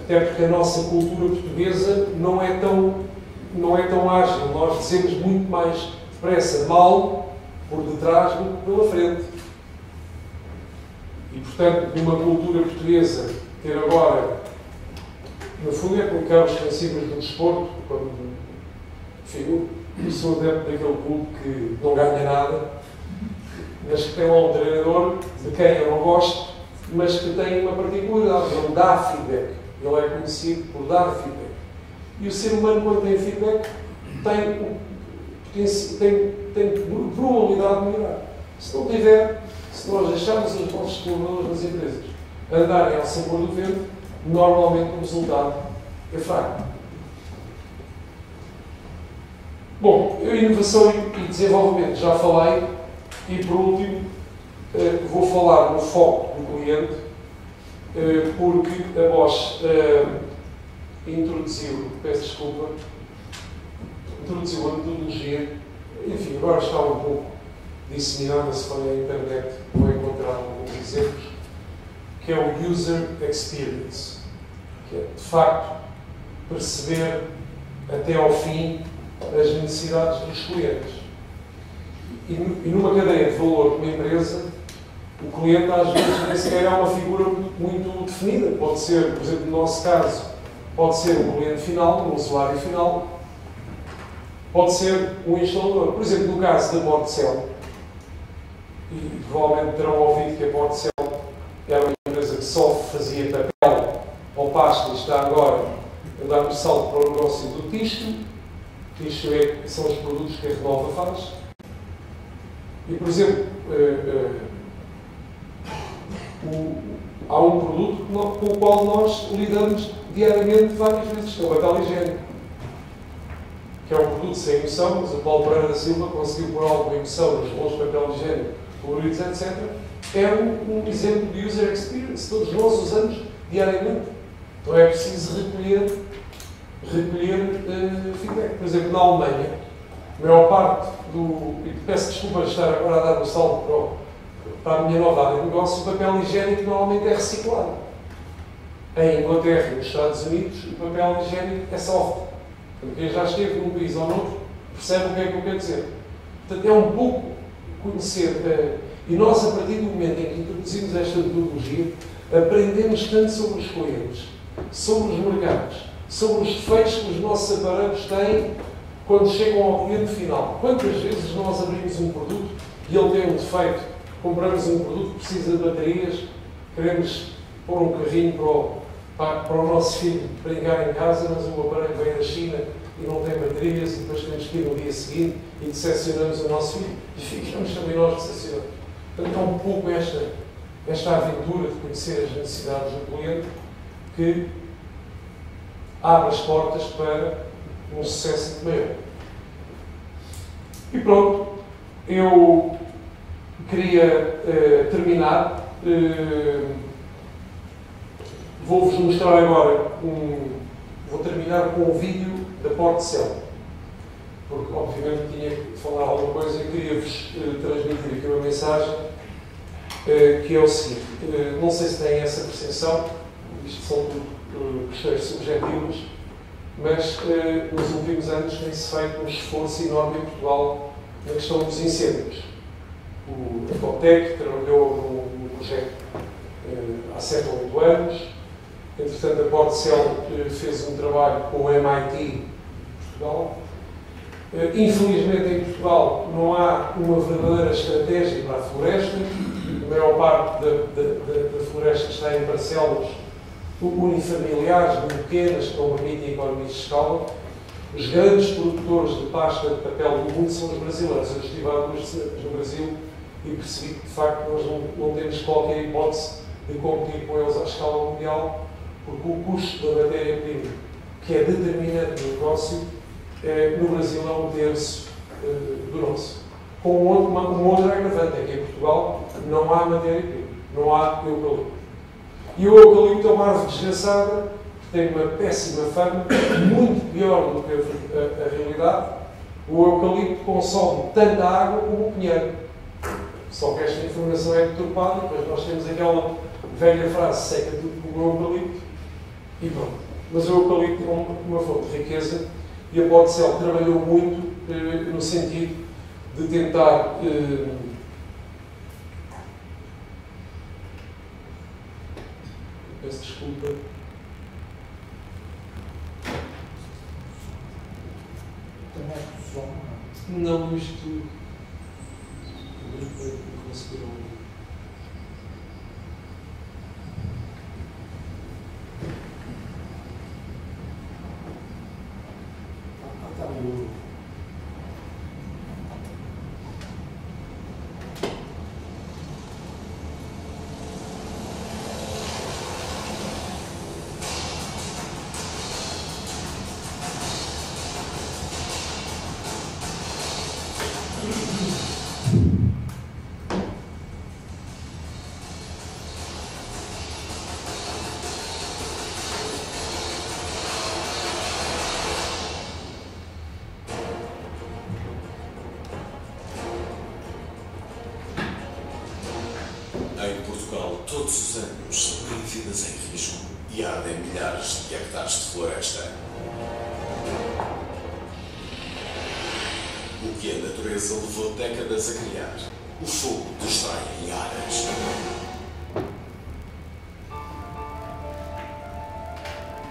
até porque a nossa cultura portuguesa não é tão ágil. Nós dizemos muito mais depressa mal por detrás do que pela frente. E, portanto, numa cultura portuguesa, ter agora, no fundo, é aplicar os princípios do desporto, quando, enfim, eu sou adepto daquele clube que não ganha nada, mas que tem lá um treinador de quem eu não gosto, mas que tem uma particularidade: ele dá feedback. Ele é conhecido por dar feedback. E o ser humano, quando tem feedback, tem probabilidade de melhorar. Se não tiver, se nós deixarmos os nossos colaboradores nas empresas andarem ao sabor do vento, normalmente o resultado é fraco. Bom, inovação e desenvolvimento já falei, e por último vou falar no foco do cliente, porque a Bosch introduziu a metodologia, enfim, agora está um pouco disseminada, se for na internet vou encontrar alguns exemplos, que é o User Experience, que é, de facto, perceber até ao fim as necessidades dos clientes. E numa cadeia de valor de uma empresa, o cliente às vezes nem sequer é uma figura muito definida. Pode ser, por exemplo, no nosso caso, pode ser um cliente final, um usuário final, pode ser um instalador. Por exemplo, no caso da Portcel, e provavelmente terão ouvido que a Portcel era uma empresa que só fazia papel ou pasta e está agora a dar um salto para o negócio do Tixo. Tixo são os produtos que a Renova faz. E, por exemplo, há um produto com o qual nós lidamos diariamente várias vezes, que é o papel higiênico, que é um produto sem emissão, mas o Paulo Pereira da Silva conseguiu pôr alguma emissão nos rolos de papel higiênico, coloridos, etc. É um exemplo de user experience. Todos nós usamos diariamente. Então é preciso recolher feedback. Por exemplo, na Alemanha, a maior parte e peço desculpa de estar agora a dar um salto para a minha nova área de negócio, o papel higiênico normalmente é reciclado. Em Inglaterra e nos Estados Unidos, o papel higiênico é soft. Portanto, quem já esteve num país ou noutro percebe o que é que eu quero dizer. Portanto, é um pouco conhecer. E nós, a partir do momento em que introduzimos esta metodologia, aprendemos tanto sobre os clientes, sobre os mercados, sobre os defeitos que os nossos aparelhos têm quando chegam ao cliente final. Quantas vezes nós abrimos um produto e ele tem um defeito? Compramos um produto que precisa de baterias, queremos pôr um carrinho para o nosso filho brincar em casa, mas o aparelho vem da China e não tem baterias, e depois temos que ir no dia seguinte e decepcionamos o nosso filho e ficamos também nós decepcionados. Portanto, é um pouco esta aventura de conhecer as necessidades do cliente que abre as portas para um sucesso muito maior. E pronto, eu queria terminar. Vou-vos mostrar agora vou terminar com um vídeo da Portcel, porque obviamente tinha que falar alguma coisa e queria-vos transmitir aqui uma mensagem que é o seguinte. Não sei se têm essa percepção, isto são questões subjetivas, mas nos últimos anos tem-se feito um esforço enorme em Portugal na questão dos incêndios. A Ecotec trabalhou no projeto há 7 ou 8 anos. Entretanto, a Portcel fez um trabalho com o MIT de Portugal. Infelizmente, em Portugal não há uma verdadeira estratégia para a floresta. A maior parte da floresta está em parcelas unifamiliares, muito pequenas, que não permitem economias de escala. Os grandes produtores de pasta de papel do mundo são os brasileiros. Eu estive há 2 semanas no Brasil e percebi que, de facto, nós não temos qualquer hipótese de competir com eles à escala mundial, porque o custo da matéria-prima, que é determinante no negócio, no Brasil é 1/3 do nosso. Com uma outra agravante, é que em Portugal não há matéria-prima, não há eucalipto. E o eucalipto é uma árvore desgraçada, que tem uma péssima fama, muito pior do que a realidade. O eucalipto consome tanta água como o pinheiro. Só que esta informação é deturpada, depois nós temos aquela velha frase: seca tudo com o eucalipto, e pronto. Mas o eucalipto é uma fonte de riqueza, e a Portcel trabalhou muito no sentido de tentar peço desculpa. Não, isto conseguiram. Em Portugal, todos os anos são vidas em risco e ardem milhares de hectares de floresta. O que a natureza levou décadas a criar, o fogo destrói em áreas.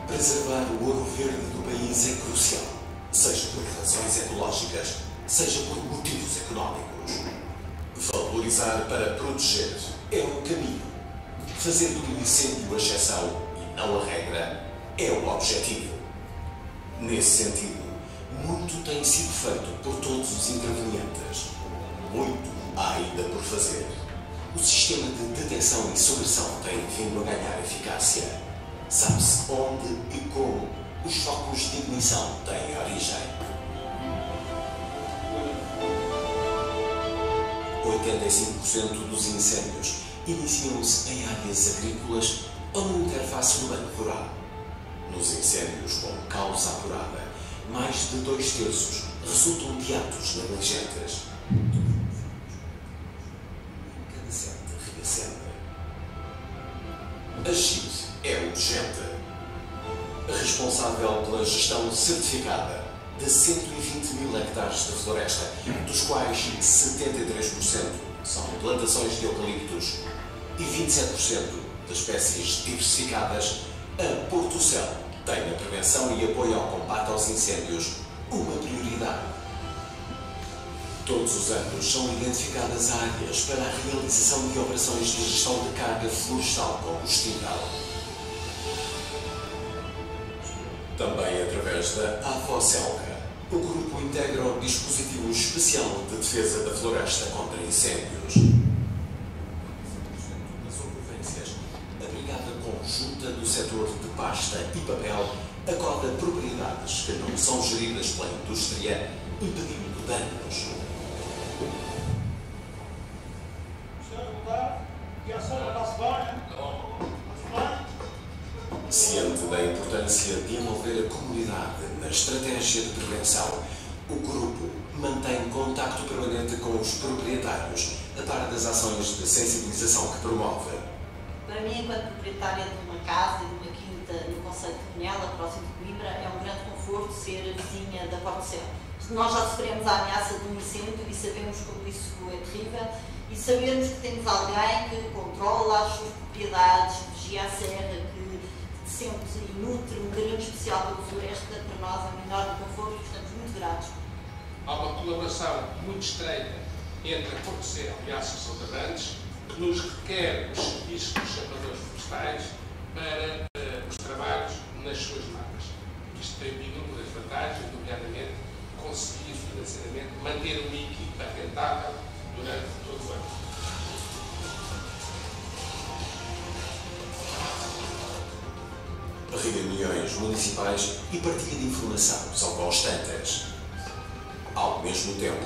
Preservar o ouro verde do país é crucial, seja por razões ecológicas, seja por motivos económicos. Valorizar para proteger é o caminho. Fazer do incêndio a exceção e não a regra é o objetivo. Nesse sentido, muito tem sido feito por todos os intervenientes. Muito há ainda por fazer. O sistema de detecção e supressão tem vindo a ganhar eficácia. Sabe-se onde e como os focos de ignição têm origem. 85% dos incêndios iniciam-se em áreas agrícolas ou no interface urbano-rural. Nos incêndios com causa apurada, mais de 2/3 resultam de atos negligentes. Incandescente reacende. Agir é urgente. Responsável pela gestão certificada de 120.000 hectares de floresta, dos quais 73% são plantações de eucaliptos e 27% de espécies diversificadas, a Portcel tem na prevenção e apoio ao combate aos incêndios uma prioridade. Todos os anos são identificadas áreas para a realização de operações de gestão de carga florestal combustível. Também através da Avocelga, o grupo integra o dispositivo especial de defesa da floresta contra incêndios. Nas ocorrências, a Brigada Conjunta do setor de pasta e papel acorda propriedades que não são geridas pela indústria, impedindo danos. Ciente da importância de envolver a comunidade na estratégia de prevenção, o grupo mantém contacto permanente com os proprietários a par das ações de sensibilização que promove. Para mim, enquanto proprietária de uma casa e de uma quinta no concelho de Penela, próximo de Coimbra, é um grande conforto conforto ser a vizinha da Portocel. Nós já sofremos a ameaça de um incêndio e sabemos como isso é terrível, e sabemos que temos alguém que controla as suas propriedades, vigia a serra, que sente e nutre um carinho especial pela floresta. Para nós é um enorme conforto e estamos muito gratos. Há uma colaboração muito estreita entre a Portocel e a Associação de Abrantes, que nos requer os serviços dos chapadores florestais para os trabalhos nas suas matas. Isto tem inúmeras vantagens, nomeadamente conseguir financeiramente manter uma equipa rentável durante todo o ano. Reuniões municipais e partilha de informação são constantes. Ao mesmo tempo,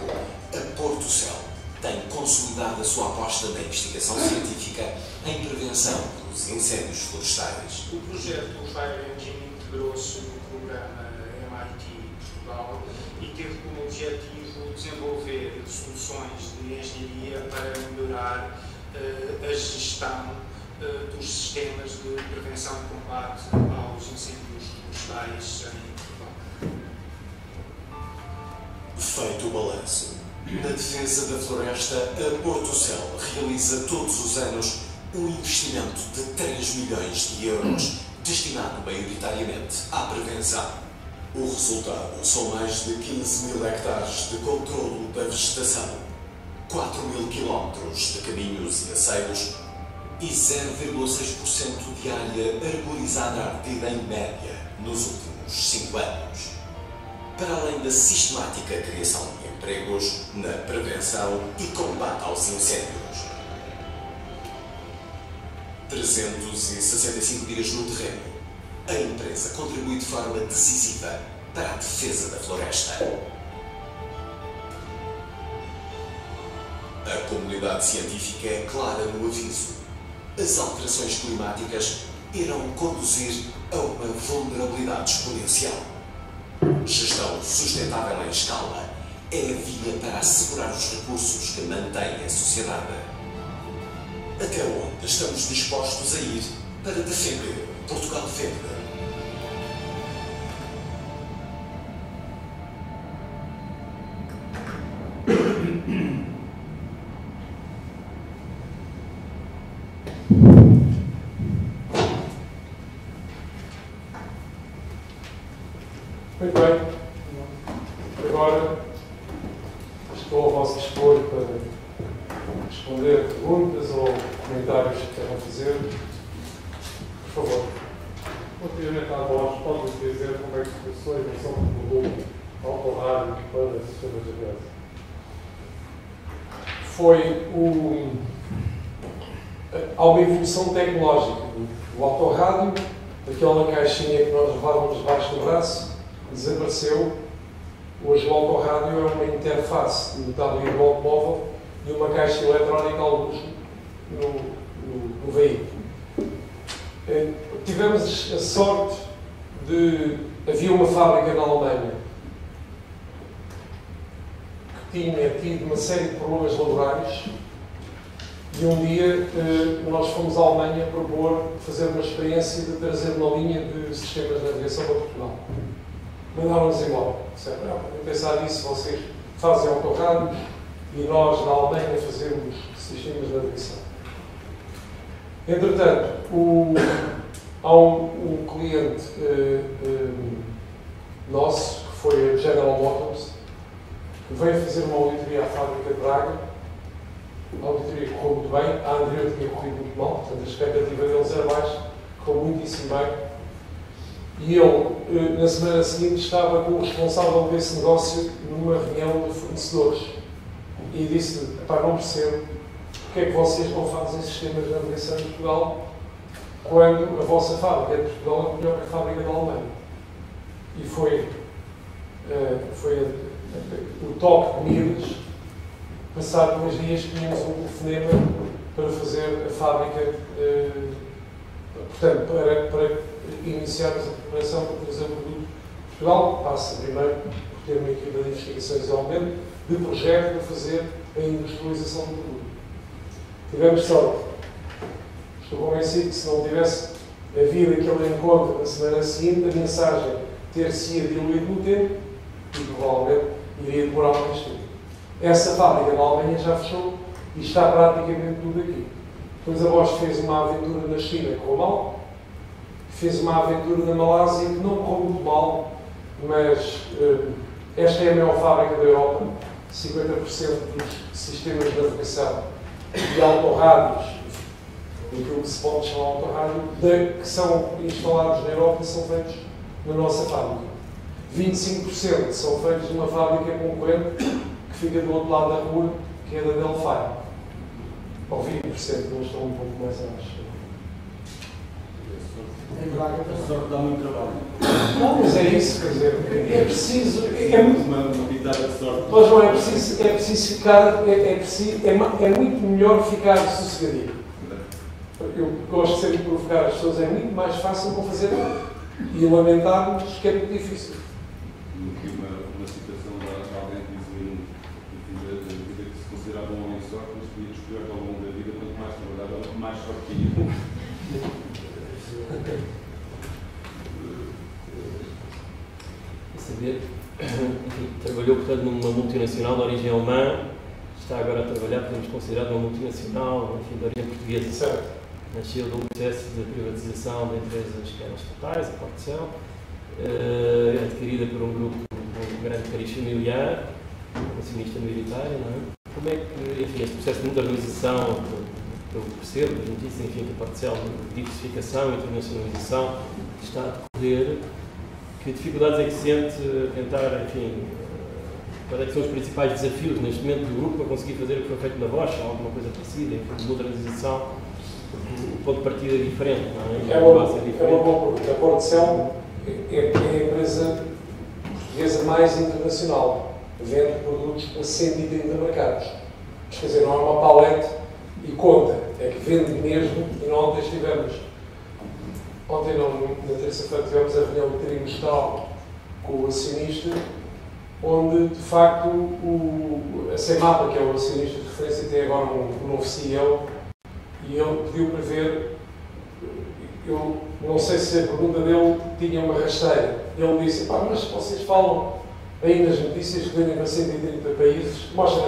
a Portocel tem consolidado a sua aposta na investigação científica em prevenção dos incêndios florestais. O projeto do Fire Engine integrou-se no programa MIT Portugal e teve como objetivo desenvolver soluções de engenharia para melhorar a gestão dos sistemas de prevenção e combate aos incêndios florestais em Portugal. Feito o balanço, na defesa da floresta, a Portocel realiza todos os anos um investimento de 3 milhões de euros, destinado maioritariamente à prevenção. O resultado são mais de 15 mil hectares de controlo da vegetação, 4 mil quilómetros de caminhos e aceiros e 0,6% de área arborizada ardida em média nos últimos 5 anos. Para além da sistemática criação de empregos na prevenção e combate aos incêndios. 365 dias no terreno, a empresa contribui de forma decisiva para a defesa da floresta. A comunidade científica é clara no aviso. As alterações climáticas irão conduzir a uma vulnerabilidade exponencial. Gestão sustentável em escala é a via para assegurar os recursos que mantêm a sociedade. Até onde estamos dispostos a ir para defender Portugal Verde? Muito bem. Agora estou ao vosso dispor para responder perguntas ou comentários que queiram fazer. Por favor. Relativamente à voz, pode-nos dizer como é que começou a evolução do volume autorrádio para sistemas de ABS? Foi há uma evolução tecnológica. O autorrádio, aquela caixinha que nós levávamos debaixo do braço, desapareceu. Hoje o autorrádio é uma interface no tabuleiro do automóvel e uma caixa eletrónica alguns no veículo. Tivemos a sorte de... Havia uma fábrica na Alemanha que tinha tido uma série de problemas laborais e um dia nós fomos à Alemanha propor fazer uma experiência de trazer uma linha de sistemas de navegação para Portugal. Mandaram-nos embora. Disseram, não, vou pensar nisso, vocês fazem autorrádios e nós na Alemanha fazemos sistemas de navegação. Entretanto, há um cliente nosso, que foi a General Motors, que veio fazer uma auditoria à fábrica de Braga. A auditoria correu muito bem, a anterior tinha corrido muito mal, portanto a expectativa deles era baixa, correu muitíssimo bem. E ele, na semana seguinte, estava com o responsável desse negócio numa reunião de fornecedores. E disse-lhe, não percebo porque é que vocês não fazem sistemas de navegação em Portugal quando a vossa fábrica de Portugal é melhor que a fábrica da Alemanha. E foi o toque de Midas. Passado 2 dias tínhamos um telefonema para fazer a fábrica, portanto, para iniciarmos a preparação para trazer o produto de Portugal. Passa primeiro por ter uma equipa de investigação e desenvolvimento de projeto para fazer a industrialização do produto. Tivemos sorte. Estou convencido que se não tivesse havido aquele encontro na semana seguinte, a mensagem ter-se diluído no tempo e provavelmente iria demorar mais tempo. Essa fábrica na Alemanha já fechou e está praticamente tudo aqui. Depois a Bosch fez uma aventura na China que correu mal, fez uma aventura na Malásia que não correu muito mal, mas esta é a maior fábrica da Europa. 50% dos sistemas de navegação e autorrádios, aquilo que se pode chamar autorrádio, que são instalados na Europa, são feitos na nossa fábrica. 25% são feitos numa fábrica concorrente que fica do outro lado da rua, que é da Delphi. Ou 20%, eles estão um pouco mais abaixo. A sorte dá muito trabalho. Não, mas é isso, quer dizer, é preciso. É muito. Uma pitada de sorte. Mas não é preciso ficar. É muito melhor ficar sossegadinho. Eu gosto sempre de provocar as pessoas, é muito mais fácil não fazer nada. E lamentarmos que é muito difícil. Uma citação de alguém que dizia que se considerava um homem de sorte, mas podia descobrir ao longo da vida, quanto mais trabalhava, mais sorte tinha. Saber, enfim, trabalhou, portanto, numa multinacional de origem alemã, está agora a trabalhar, podemos considerar uma multinacional, enfim, de origem portuguesa. Certo. Nasceu de um processo de privatização de empresas que eram estatais, a Portcel, adquirida por um grupo, um grande cariz familiar, um acionista militar, não é? Como é que, enfim, este processo de modernização, que eu percebo, das notícias, enfim, que a Portcel, de diversificação e internacionalização, está a decorrer? Que dificuldades é que sente tentar, enfim, quais é que são os principais desafios neste momento do grupo para conseguir fazer o que foi feito na Bosch, ou alguma coisa parecida, enfim, de modernização? O ponto de partida é diferente, não é? É uma boa pergunta. A Portcel é a empresa portuguesa mais internacional. Vende produtos para 130 mercados. Mas, quer dizer, não é uma palete e conta. É que vende mesmo. E ontem estivemos, na terça-feira, tivemos a reunião trimestral com o acionista, onde, de facto, a CEMAPA, que é o acionista de referência, tem agora um novo CEO, e ele pediu para ver. Eu não sei se a pergunta dele tinha uma rasteira. Ele disse: pá, mas vocês falam aí nas notícias que vendem para 130 países, mostra.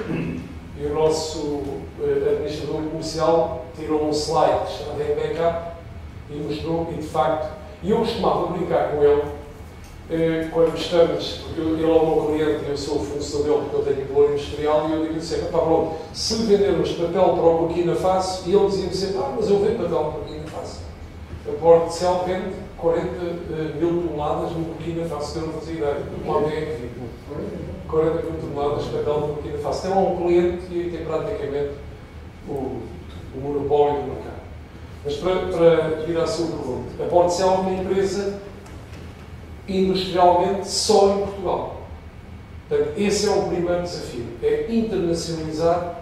E o nosso administrador comercial tirou um slide chamado backup e mostrou, e de facto, e eu costumava brincar com ele quando estamos, porque ele é o meu cliente e eu sou o fornecedor dele, porque eu tenho valor industrial, e eu digo-lhe sempre: pá, pronto, se vendermos papel para o Burkina Faso, e ele dizia-me sempre: mas eu vendo papel para o Burkina Faso. A Portcel vende 40 mil toneladas no Burkina Faso, que eu não fazia ideia. Quando é que vive? 40 mil toneladas de papel no Burkina Faso. Tem um cliente e tem praticamente o monopólio do mercado. Mas para ir à sua pergunta, a Portcel é uma empresa industrialmente só em Portugal. Portanto, esse é o primeiro desafio, é internacionalizar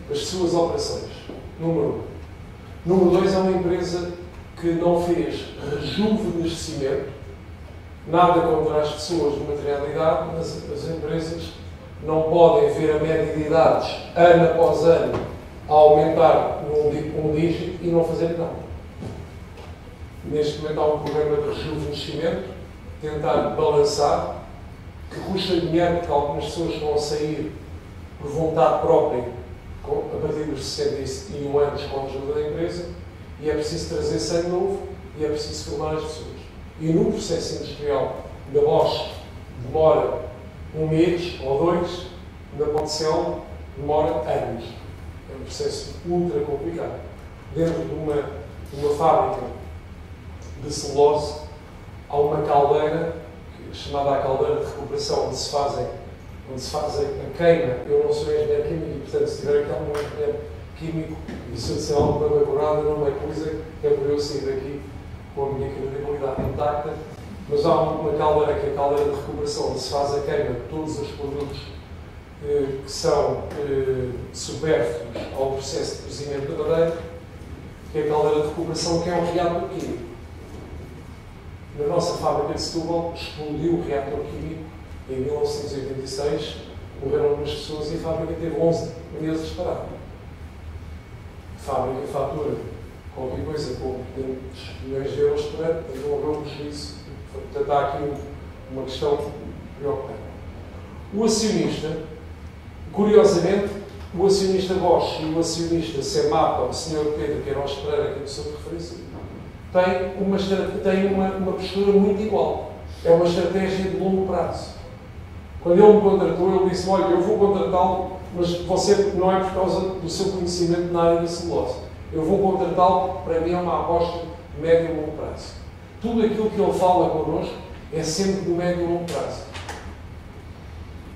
as suas operações. Número 1. Número 2, é uma empresa que não fez rejuvenescimento, nada contra as pessoas de material de idade, mas as empresas não podem ver a média de idades, ano após ano, a aumentar um dígito e não fazer nada. Neste momento há um programa de rejuvenescimento, tentar balançar, que custa dinheiro, porque algumas pessoas vão sair por vontade própria a partir dos 61 anos com a ajuda da empresa, e é preciso trazer sangue novo e é preciso formar as pessoas. E no processo industrial da Bosch demora um mês ou 2, na Portcel demora anos. É um processo ultra complicado. Dentro de uma fábrica de celulose há uma caldeira, chamada a caldeira de recuperação, onde se faz a queima. Eu não sou engenheiro químico e, portanto, se tiver aqui algum engenheiro químico e se eu disser alguma coisa curada, não é coisa, é por eu sair daqui com a minha credibilidade intacta. Mas há uma caldeira, que é a caldeira de recuperação, onde se faz a queima de todos os produtos que são supérfluos ao processo de cozimento da madeira, que é a caldeira de recuperação, que é um reator químico. Na nossa fábrica de Setúbal explodiu o reator químico em 1986, morreram algumas pessoas e a fábrica teve 11 meses parada. A fábrica fatura qualquer coisa com 500 milhões de euros por ano, mas não houve um prejuízo. Portanto, há aqui uma questão preocupante. O acionista, curiosamente, o acionista Bosch e o acionista Semapa, o Sr. Pedro Queiroz Pereira, que é o seu de referência, têm uma postura muito igual. É uma estratégia de longo prazo. Quando ele me contratou, ele disse: olha, eu vou contratá-lo, mas você não é por causa do seu conhecimento na área da celulose. Eu vou contratá-lo, para mim é uma aposta de médio e longo prazo. Tudo aquilo que ele fala connosco é sempre do médio e longo prazo.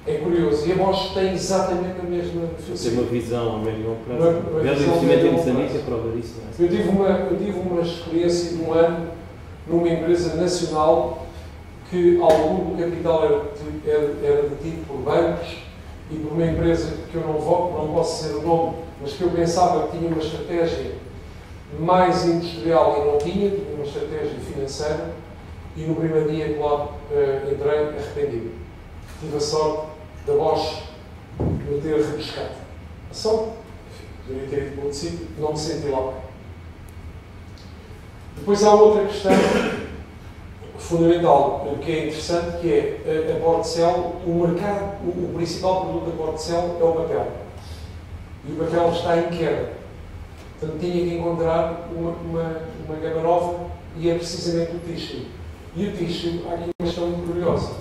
É curioso. E a Bosch tem exatamente a mesma filosofia. Tem uma visão a médio e longo prazo. O investimento em Moçambique é prova disso, não é? Eu tive uma experiência de um ano numa empresa nacional que, ao longo do capital, era detido por bancos e por uma empresa que eu não posso dizer o nome, mas que eu pensava que tinha uma estratégia mais industrial e não tinha uma estratégia financeira, e no primeiro dia que lá entrei, arrependi-me. Tive a sorte da Bosch me ter rebuscado. A sorte, poderia ter ido para outro sítio, não me senti lá. Depois há outra questão fundamental, que é interessante, que é a Portcel. O mercado, o principal produto da Portcel é o papel. E o papel está em queda. Portanto, tinha que encontrar uma gama nova, e é precisamente o tixo. E o tixo, há aqui uma questão muito curiosa.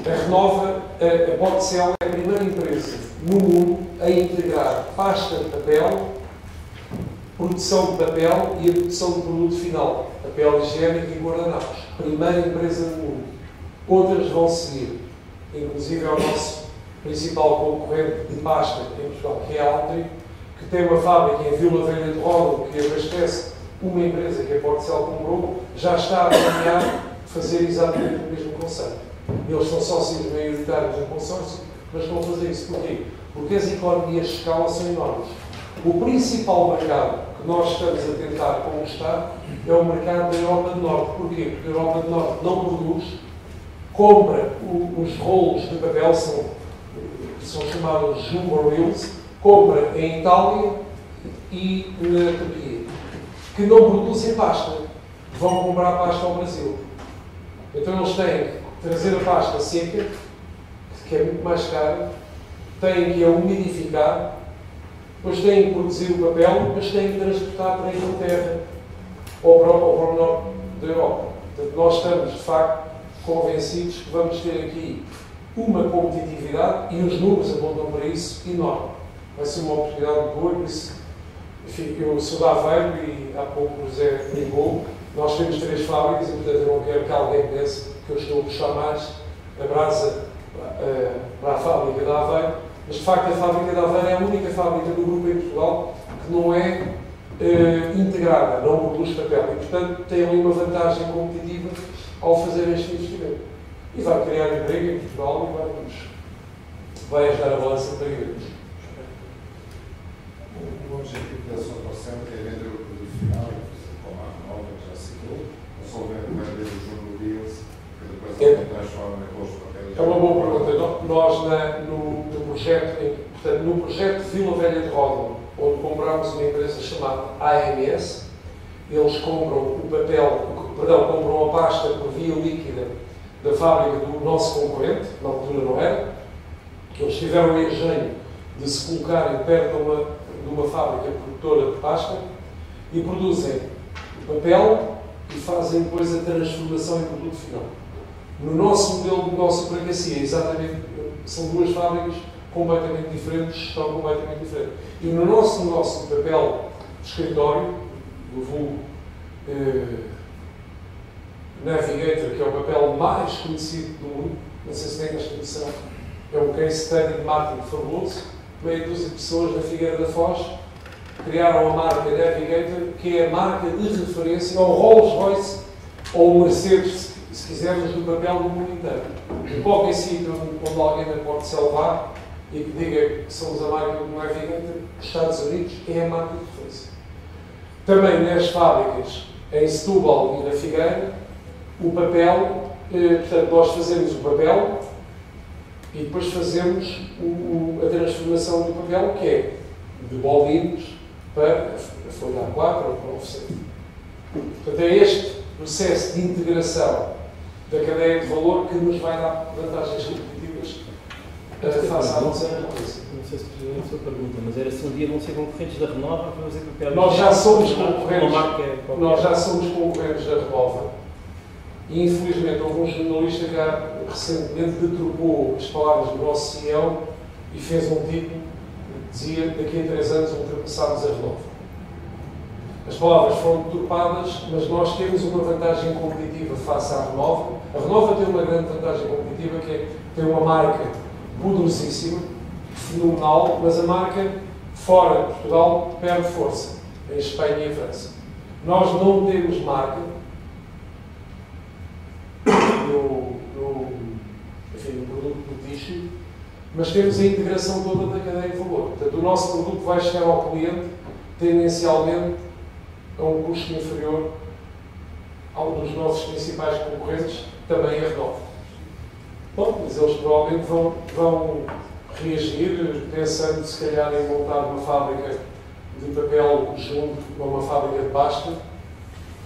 A Portcel é a primeira empresa no mundo a integrar pasta de papel, produção de papel e a produção de produto final, papel higiênico e guardanapos. Primeira empresa no mundo. Outras vão seguir. Inclusive é o nosso principal concorrente de pasta em Portugal, que é a Altri, que tem uma fábrica em Vila Velha de Ródão, que abastece uma empresa que a Portcel comprou, já está a planear fazer exatamente o mesmo conceito. Eles são sócios maioritários do consórcio, mas vão fazer isso. Porquê? Porque as economias de escala são enormes. O principal mercado que nós estamos a tentar conquistar é o mercado da Europa do Norte. Porquê? Porque a Europa do Norte não produz, compra os rolos de papel, são chamados jumbo reels, compra em Itália e na Turquia, que não produzem pasta, vão comprar pasta ao Brasil. Então eles têm que trazer a pasta seca, que é muito mais cara, têm que a umidificar, depois têm que produzir o papel, depois têm que transportar para a Inglaterra ou para o norte da Europa. Portanto, nós estamos, de facto, convencidos que vamos ter aqui uma competitividade, e os números apontam para isso, enorme. Vai ser uma oportunidade boa, por isso, enfim, eu sou de Aveiro e há pouco o José ligou. Nós temos 3 fábricas e, portanto, eu não quero que alguém pense que eu estou a puxar mais a brasa para a fábrica de Aveiro, mas, de facto, a fábrica de Aveiro é a única fábrica do grupo em Portugal que não é integrada, não produz papel e, portanto, tem ali uma vantagem competitiva ao fazer este investimento. E vai criar emprego em Portugal e vai ajudar a balança para eles. O objetivo da sua operação é vender o produto final, como a nova, que já citou, ou só vender o jogo deals, que depois transforma em rosto de papel? É uma boa pergunta. Nós, no projeto Vila Velha de Ródão, onde comprámos uma empresa chamada AMS, eles compram o papel, compram a pasta por via líquida da fábrica do nosso concorrente, na altura não era, que eles tiveram o engenho de se colocarem perto de uma fábrica produtora de pasta e produzem o papel e fazem depois a transformação em produto final. No nosso modelo de negócio para Cacia, exatamente, são 2 fábricas completamente diferentes, estão completamente diferentes. E no nosso negócio de papel de escritório, do vulgo Navigator, que é o papel mais conhecido do mundo, não sei se tem esta noção, é um case study de marketing fabuloso, meia dúzia de pessoas na Figueira da Foz criaram a marca Navigator, que é a marca de referência ao Rolls-Royce ou Mercedes, se quisermos, do papel do mundo inteiro. Em qualquer sítio onde alguém da Portcel vá e que diga que somos a marca do Navigator, Estados Unidos é a marca de referência. Também nas fábricas, em Setúbal e na Figueira, o papel, portanto, nós fazemos o papel e depois fazemos a transformação do papel, que é de bolinhos para a folha A4 ou para o oferecimento. Portanto, é este processo de integração da cadeia de valor que nos vai dar vantagens competitivas face à nossa concorrência. Não sei se percebi a sua pergunta, mas era se um dia vão ser concorrentes da Renova para fazer papel. Nós já somos concorrentes da Renova. E infelizmente houve um jornalista que recentemente deturpou as palavras do nosso CEO e fez um título que dizia: daqui a 3 anos ultrapassámos a Renova. As palavras foram deturpadas, mas nós temos uma vantagem competitiva face à Renova. A Renova tem uma grande vantagem competitiva, que é ter uma marca poderosíssima, fenomenal, mas a marca fora de Portugal perde força, em Espanha e em França. Nós não temos marca no produto boticho, mas temos a integração toda da cadeia de valor. Portanto, o nosso produto vai chegar ao cliente tendencialmente a um custo inferior ao dos nossos principais concorrentes, também a Renova. Bom, mas eles provavelmente vão reagir, pensando se calhar em montar uma fábrica de papel junto a uma fábrica de pasta.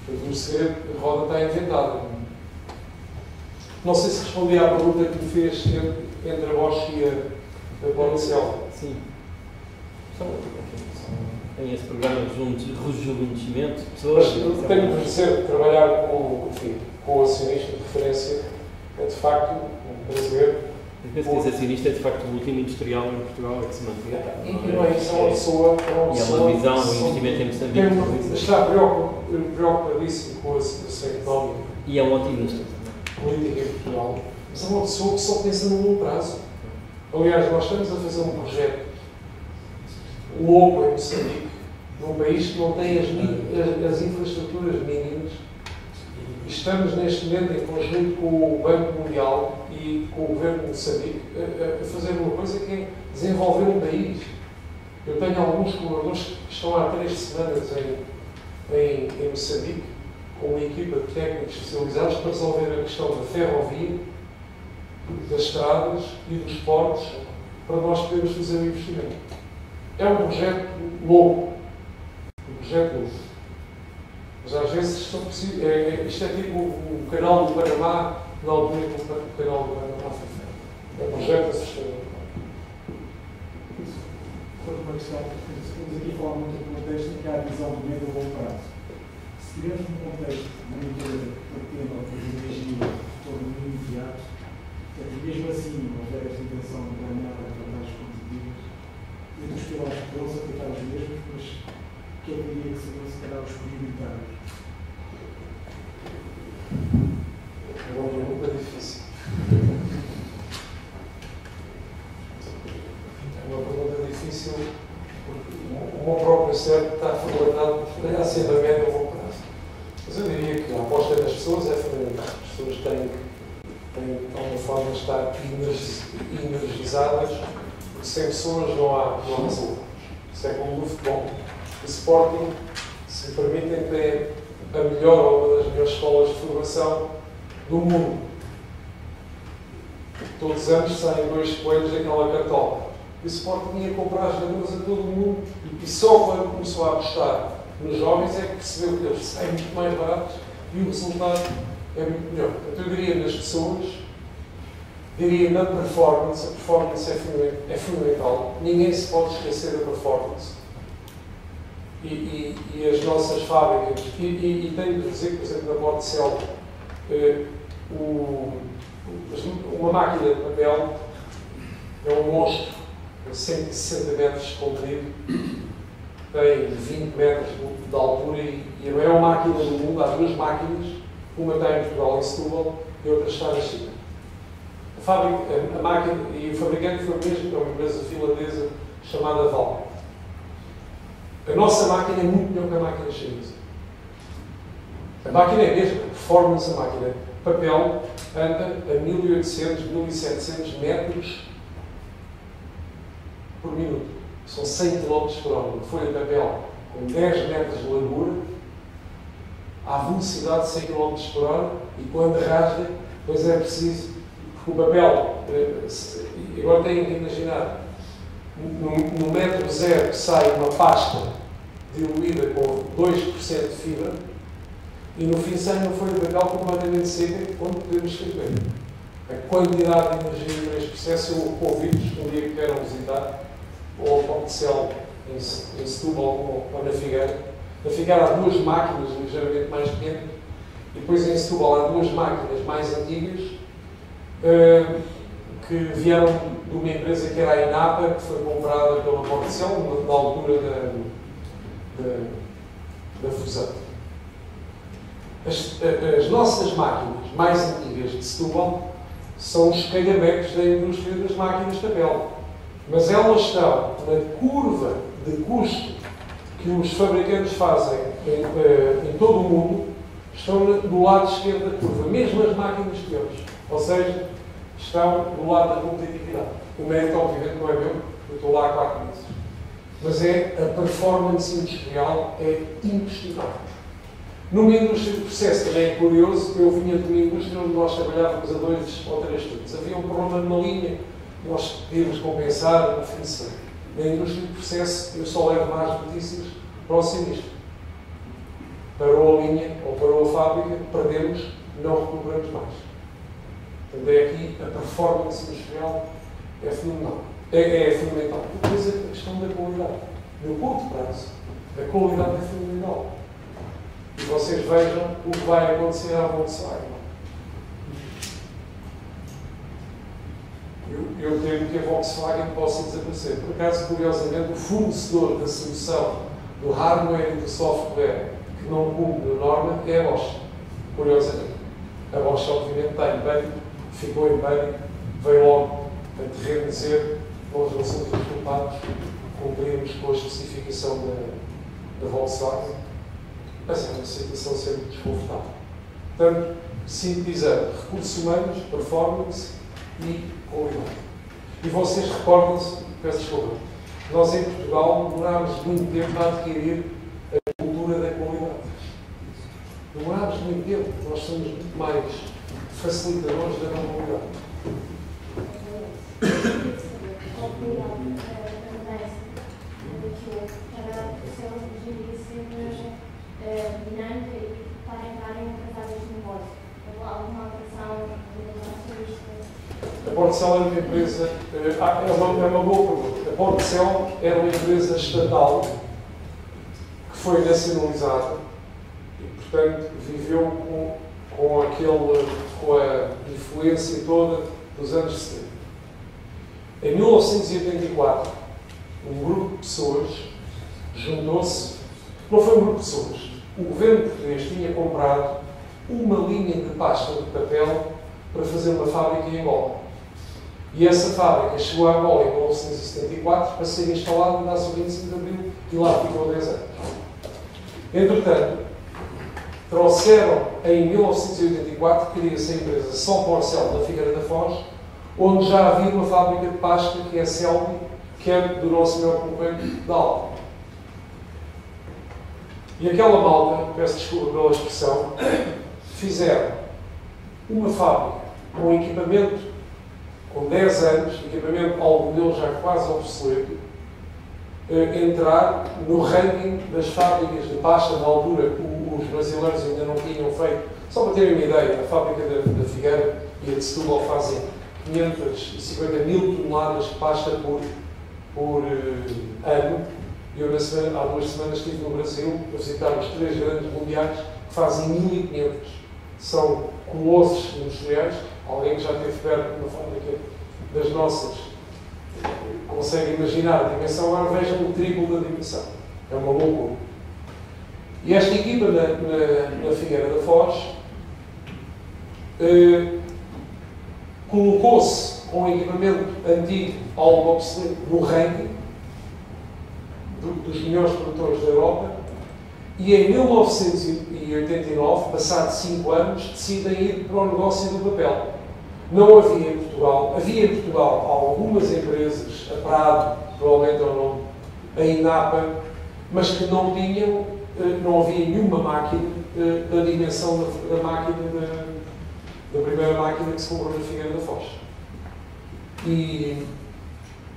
O segredo, a roda está inventada. Não sei se respondi à pergunta que me fez entre a Bosch e a Porcel. Sim. Tem esse programa de rejuvenescimento de pessoas. Mas tenho o prazer de trabalhar com o acionista de referência, é de facto um prazer. Eu penso que esse acionista é de facto o último industrial em Portugal que se mantém. E não é isso, é uma pessoa. E é uma visão, um investimento em Moçambique. Está preocupadíssimo com a situação económica. E é um otimista. Política em Portugal. Mas é uma pessoa que só pensa no longo prazo. Aliás, nós estamos a fazer um projeto louco em Moçambique, num país que não tem as infraestruturas mínimas. E estamos neste momento, em conjunto com o Banco Mundial e com o Governo de Moçambique, a fazer uma coisa que é desenvolver um país. Eu tenho alguns colaboradores que estão há 3 semanas em Moçambique, com uma equipa de técnicos especializados para resolver a questão da ferrovia, das estradas e dos portos, para nós podermos fazer o investimento. É um projeto longo. Mas às vezes isto é tipo o canal do Panamá, na altura que o canal do Panamá foi feito. É um projeto assustador. Foi uma questão que estamos aqui a falar muito do contexto, que é a visão do médio a longo prazo. Se tivermos um contexto de uma empresa que pretende ou que exigir retorno imediato, mesmo assim não houver esta intenção de ganhar vantagens competitivas, eu dos pilares que vão se aplicar os mesmos, mas que eu diria que seriam se calhar os prioritários. É uma pergunta difícil. É uma pergunta difícil porque o meu próprio cérebro está formatado para sempre a médio a longo prazo. Mas eu diria que a aposta das pessoas é fundamental. As pessoas têm de alguma forma de estar energizadas, porque sem pessoas não há resultados. Isso é como no futebol. O Sporting, se permitem, tem a melhor ou uma das melhores escolas de formação do mundo. Todos os anos saem 2 coelhos daquela cartola. E o Sporting ia comprar jogadores a todo o mundo. E só quando começou a apostar nos jovens é que percebeu que eles saem muito mais baratos e o resultado é muito melhor. Então eu diria nas pessoas, diria na performance. A performance é fundamental. Ninguém se pode esquecer da performance. E as nossas fábricas, e tenho de dizer que, por exemplo, na Porcel, uma máquina de papel é um monstro, com 160 metros de comprido, tem 20 metros de altura e a maior máquina do mundo. Há 2 máquinas, uma está em Portugal, em Setúbal, e outra está na China. A máquina e o fabricante foi o mesmo, é uma empresa finlandesa chamada Valmet. A nossa máquina é muito melhor que a máquina chinesa. A máquina é a mesma, a performance da máquina. O papel anda a 1800, 1700 metros por minuto. São 100 km por hora. Uma folha de papel com 10 metros de largura, à velocidade de 100 km por hora, e quando rasga, pois é preciso, porque o papel, agora têm que imaginar, no metro zero sai uma pasta diluída com 2% de fibra, e no fim sai uma folha de bacalhau completamente seca, onde podemos escrever a quantidade de energia neste processo. Eu convido-vos um dia que queiram visitar, ou ao Portcel em Setúbal ou na Figueira. Na Figueira há duas máquinas ligeiramente mais pequenas, e depois em Setúbal há duas máquinas mais antigas, que vieram de uma empresa que era a Inapa, que foi comprada pela Portcel na altura da fusão. As nossas máquinas mais antigas de Setúbal são os calhamecos da indústria das máquinas de papel. Mas elas estão na curva de custo que os fabricantes fazem em todo o mundo, estão do lado esquerdo da curva, mesmo as máquinas piores. Ou seja, estão do lado da competitividade. O mérito, obviamente, não é meu, eu estou lá há 4 meses. Mas a performance industrial é inquestionável. Numa indústria de processo também é curioso, eu vinha de uma indústria onde nós trabalhávamos a 2 ou 3 turnos. Havia um problema numa linha, nós queríamos compensar no fim de semana. Na indústria de processo, eu só levo más notícias para o sinistro. Parou a linha ou parou a fábrica, perdemos, não recuperamos mais. Portanto, é aqui a performance industrial é fenomenal. É fundamental. Depois a questão da qualidade. No curto prazo, a qualidade é fundamental. E vocês vejam o que vai acontecer à Volkswagen. Eu temo que a Volkswagen possa desaparecer. Por acaso, curiosamente, o fornecedor da solução do hardware e do software que não cumpre a norma é a Bosch. Curiosamente. A Bosch, obviamente, está em pânico, ficou em pânico, veio logo a terreno dizer que nós não somos os culpados, cumprimos com a especificação da Volkswagen. Mas é uma situação sempre desconfortável. Portanto, sintetizando, recursos humanos, performance e qualidade. E vocês recordam-se, peço desculpa, nós em Portugal demorámos muito tempo a adquirir a cultura da qualidade. Demorámos muito tempo, nós somos muito mais facilitadores da não qualidade. Dinâmica e para entrarem em casas de negócio. Houve alguma alteração A Portcel era uma empresa, é uma boa pergunta. A Portcel era uma empresa estatal que foi nacionalizada e, portanto, viveu com a influência toda dos anos 70. Em 1984, um grupo de pessoas juntou-se, não foi um grupo de pessoas, o governo português tinha comprado uma linha de pasta de papel para fazer uma fábrica em Angola. E essa fábrica chegou a Angola em 1974 para ser instalada na data 25 de Abril e lá ficou 10 anos. Entretanto, trouxeram em 1984, cria-se a empresa São Porcel da Figueira da Foz, onde já havia uma fábrica de pasta que é a Selby, que é do nosso melhor concorrente da Alta. E aquela malta, peço desculpa pela expressão, fizeram uma fábrica com equipamento com 10 anos, equipamento algum deles já quase obsoleto, entrar no ranking das fábricas de pasta. Na altura, os brasileiros ainda não tinham feito. Só para terem uma ideia, a fábrica da Figueira e a de Setúbal fazem 550 mil toneladas de pasta por ano. Eu, há 2 semanas, estive no Brasil a visitar os 3 grandes mundiais que fazem 1.500. São colossos industriais. Alguém que já esteve perto de uma fábrica das nossas consegue imaginar a dimensão. Agora vejam o triplo da dimensão. É uma loucura. E esta equipa na Figueira da Foz colocou-se com um equipamento antigo, algo obsoleto, no ranking dos melhores produtores da Europa, e em 1989, passados 5 anos, decidem ir para o negócio do papel. Não havia em Portugal algumas empresas, a Prado, provavelmente é o nome, a Inapa, mas que não havia nenhuma máquina da dimensão da máquina da primeira máquina que se comprou na Figueira da Foz. E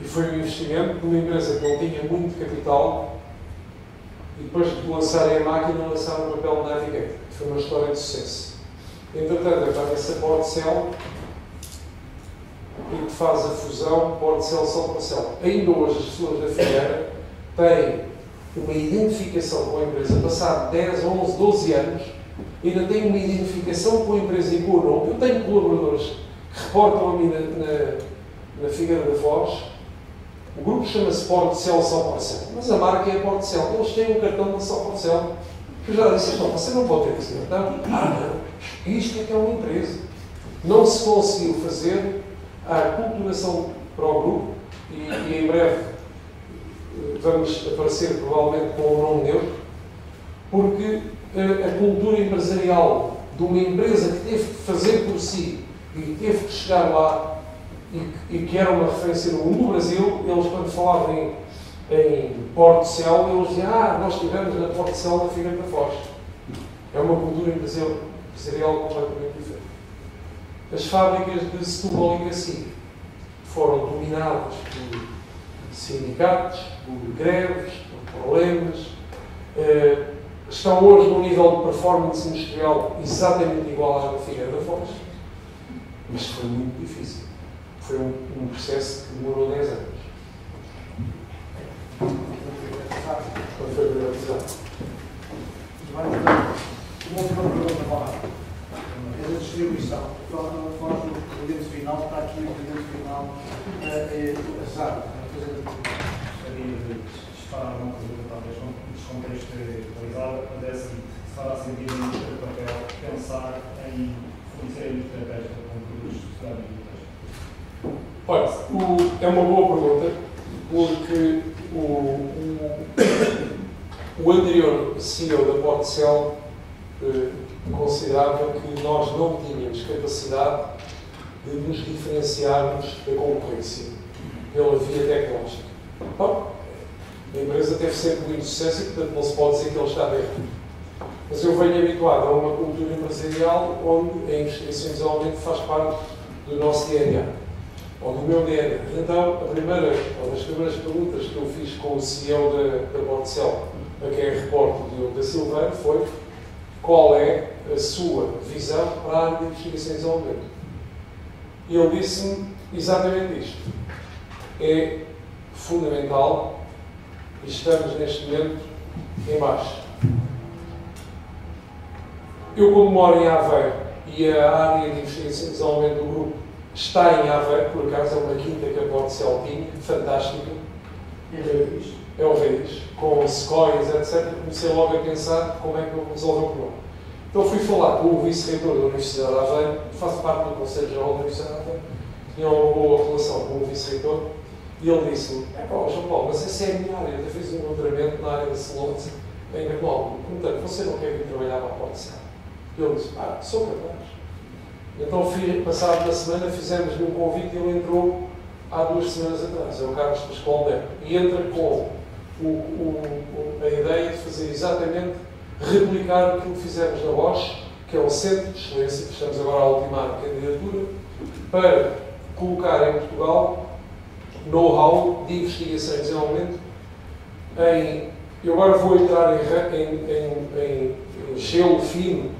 foi um investimento de uma empresa que não tinha muito capital e depois de lançarem a máquina, lançaram o papel Navigator. Foi uma história de sucesso. Entretanto, aparece a Portcel e que faz a fusão Portcel só Portcel. Ainda hoje as pessoas da Figueira têm uma identificação com a empresa, passado 10, 11, 12 anos, ainda têm uma identificação com a empresa e com o nome. Eu tenho colaboradores que reportam a mim na Figueira da Foz. O grupo chama-se Portcel só Portcel, mas a marca é Portcel. Eles têm um cartão da só Portcel. Eu já disse, não, você não pode ter esse cartão. Não. Isto é que é uma empresa. Não se conseguiu fazer a aculturação para o grupo e em breve vamos aparecer provavelmente com um nome neutro, porque a cultura empresarial de uma empresa que teve que fazer por si e que teve que chegar lá e que era uma referência no Brasil, eles quando falavam em Portcel, eles diziam, nós estivemos na Portcel da Figueira da Foz. É uma cultura empresarial completamente diferente. As fábricas de Setúbal e Gacica foram dominadas por sindicatos, por greves, por problemas. Estão hoje num nível de performance industrial exatamente igual à da Figueira da Foz, mas foi muito difícil. Foi um processo que demorou 10 anos. Quando foi privatizado. Uma última pergunta para lá. É da distribuição. Faz o cliente final, está aqui o cliente final, exato. Gostaria de disparar uma pergunta, talvez descontextualizada, mas é assim, se fará sentido no seu papel pensar em fornecer uma estratégia com produtos estudados. Olha, é uma boa pergunta, porque o anterior CEO da Portcel considerava que nós não tínhamos capacidade de nos diferenciarmos da concorrência pela via tecnológica. Bom, a empresa teve sempre muito sucesso e, portanto, não se pode dizer que ele está bem. Mas eu venho habituado a uma cultura empresarial onde a investigação e desenvolvimento faz parte do nosso DNA, ou do meu DNA. Então, uma das primeiras perguntas que eu fiz com o CEO da Portcel, a quem reporto, o Diogo da Silveira, foi qual é a sua visão para a área de investigação e desenvolvimento. E ele disse-me exatamente isto. É fundamental e estamos neste momento em baixo. Eu, como moro em Aveiro e a área de investigação e desenvolvimento do grupo está em Aveiro, por acaso é uma quinta que a Portcel tinha, fantástica. É o Reis, com sequoias, etc. Comecei logo a pensar como é que eu vou resolver o problema. Então fui falar com o vice-reitor da Universidade de Aveiro, faço parte do Conselho Geral da Universidade de Aveiro, tinha uma boa relação com o vice-reitor, e ele disse-me, João Paulo, mas essa é a minha área, eu fiz um doutoramento na área da celulose em Grenoble, portanto, você não quer vir trabalhar para a Portcel? E ele disse, sou capaz. Então, passado uma semana, fizemos-lhe um convite e ele entrou há 2 semanas atrás, é o Carlos Pascoal Neto, e entra com a ideia de fazer exatamente, replicar aquilo que fizemos na Bosch, que é um centro de excelência, que estamos agora a ultimar a candidatura, para colocar em Portugal know-how de investigação e desenvolvimento eu agora vou entrar em gelo fino,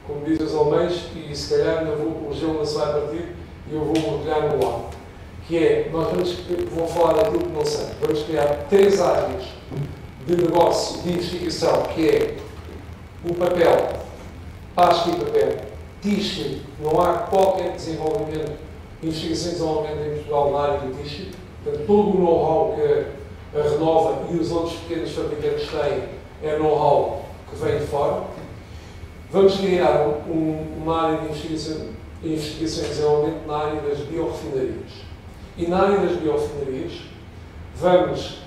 como dizem os alemães, e se calhar o gelo não se vai partir e eu vou mergulhar no lado. Que é, vou falar daquilo que não sei, vamos criar 3 áreas de negócio, de investigação, que é o papel, pasta e papel, tixo, não há qualquer desenvolvimento, investigação e desenvolvimento em Portugal na área do tixo, portanto todo o know-how que a Renova e os outros pequenos fabricantes têm é know-how que vem de fora. Vamos criar uma área de investigação e desenvolvimento na área das biorrefinarias. E na área das biorrefinarias vamos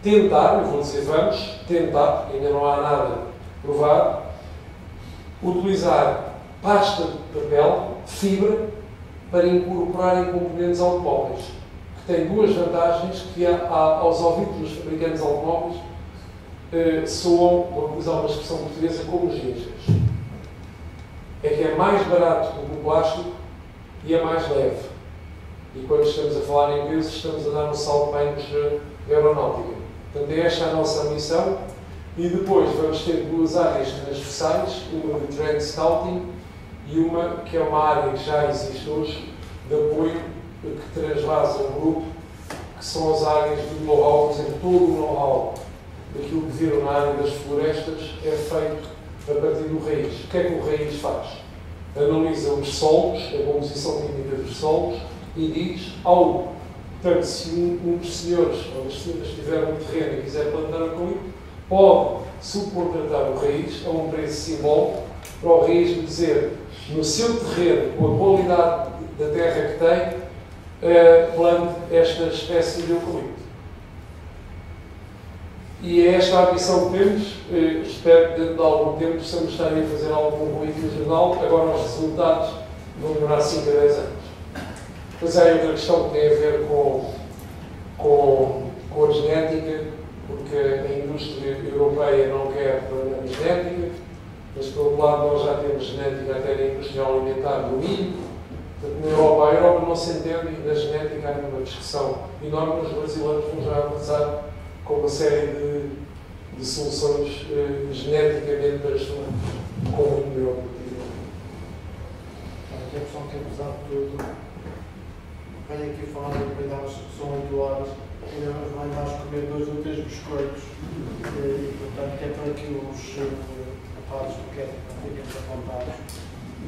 tentar, eu vou dizer vamos tentar, porque ainda não há nada provado, utilizar pasta de papel, fibra, para incorporar em componentes automóveis, que tem 2 vantagens que aos ouvidos dos fabricantes de automóveis soam, vou utilizar uma expressão portuguesa, como gingas. É que é mais barato do que o plástico e é mais leve. E quando estamos a falar em peso, estamos a dar um salto para a indústria aeronáutica. Portanto, é esta a nossa ambição. E depois vamos ter 2 áreas transversais, uma de Trend Scouting e uma que é uma área que já existe hoje, de apoio, que transvasa o grupo, que são as áreas do know-how. Por exemplo, todo o know-how daquilo que viram na área das florestas é feito a partir do raiz. O que é que o raiz faz? Analisa os solos, a composição química dos solos, e diz algo. Portanto, se um dos senhores ou das senhoras tiver um terreno e quiser plantar eucalipto, pode subcontratar o raiz a um preço simbólico para o raiz lhe dizer, no seu terreno, com a qualidade da terra que tem, plante esta espécie de eucalipto. E é esta a ambição que temos. Espero que dentro de algum tempo possamos estar a fazer algum ruído no jornal. Agora os resultados vão demorar 5 a 10 anos. Depois há outra questão que tem a ver com a genética, porque a indústria europeia não quer planear genética, mas por outro lado nós já temos genética até na indústria alimentar do milho. Portanto, na Europa, a Europa não se entende e na genética há uma discussão enorme. Os brasileiros vão já avançar com uma série de soluções geneticamente transformadas, com muito melhor produtividade. A questão que, apesar de tudo, venho aqui falar de cuidados que são 8 horas, ainda nos vai mais comer 2 ou 3 biscoitos. E, portanto, que é para que os rapazes do que não fiquem desapontados.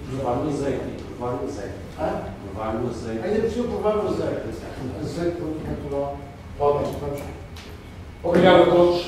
Provar no azeite. Provar no azeite. Provar no azeite. Ainda preciso provar o azeite. Azeite produto natural. Ótimo. Obrigado a todos.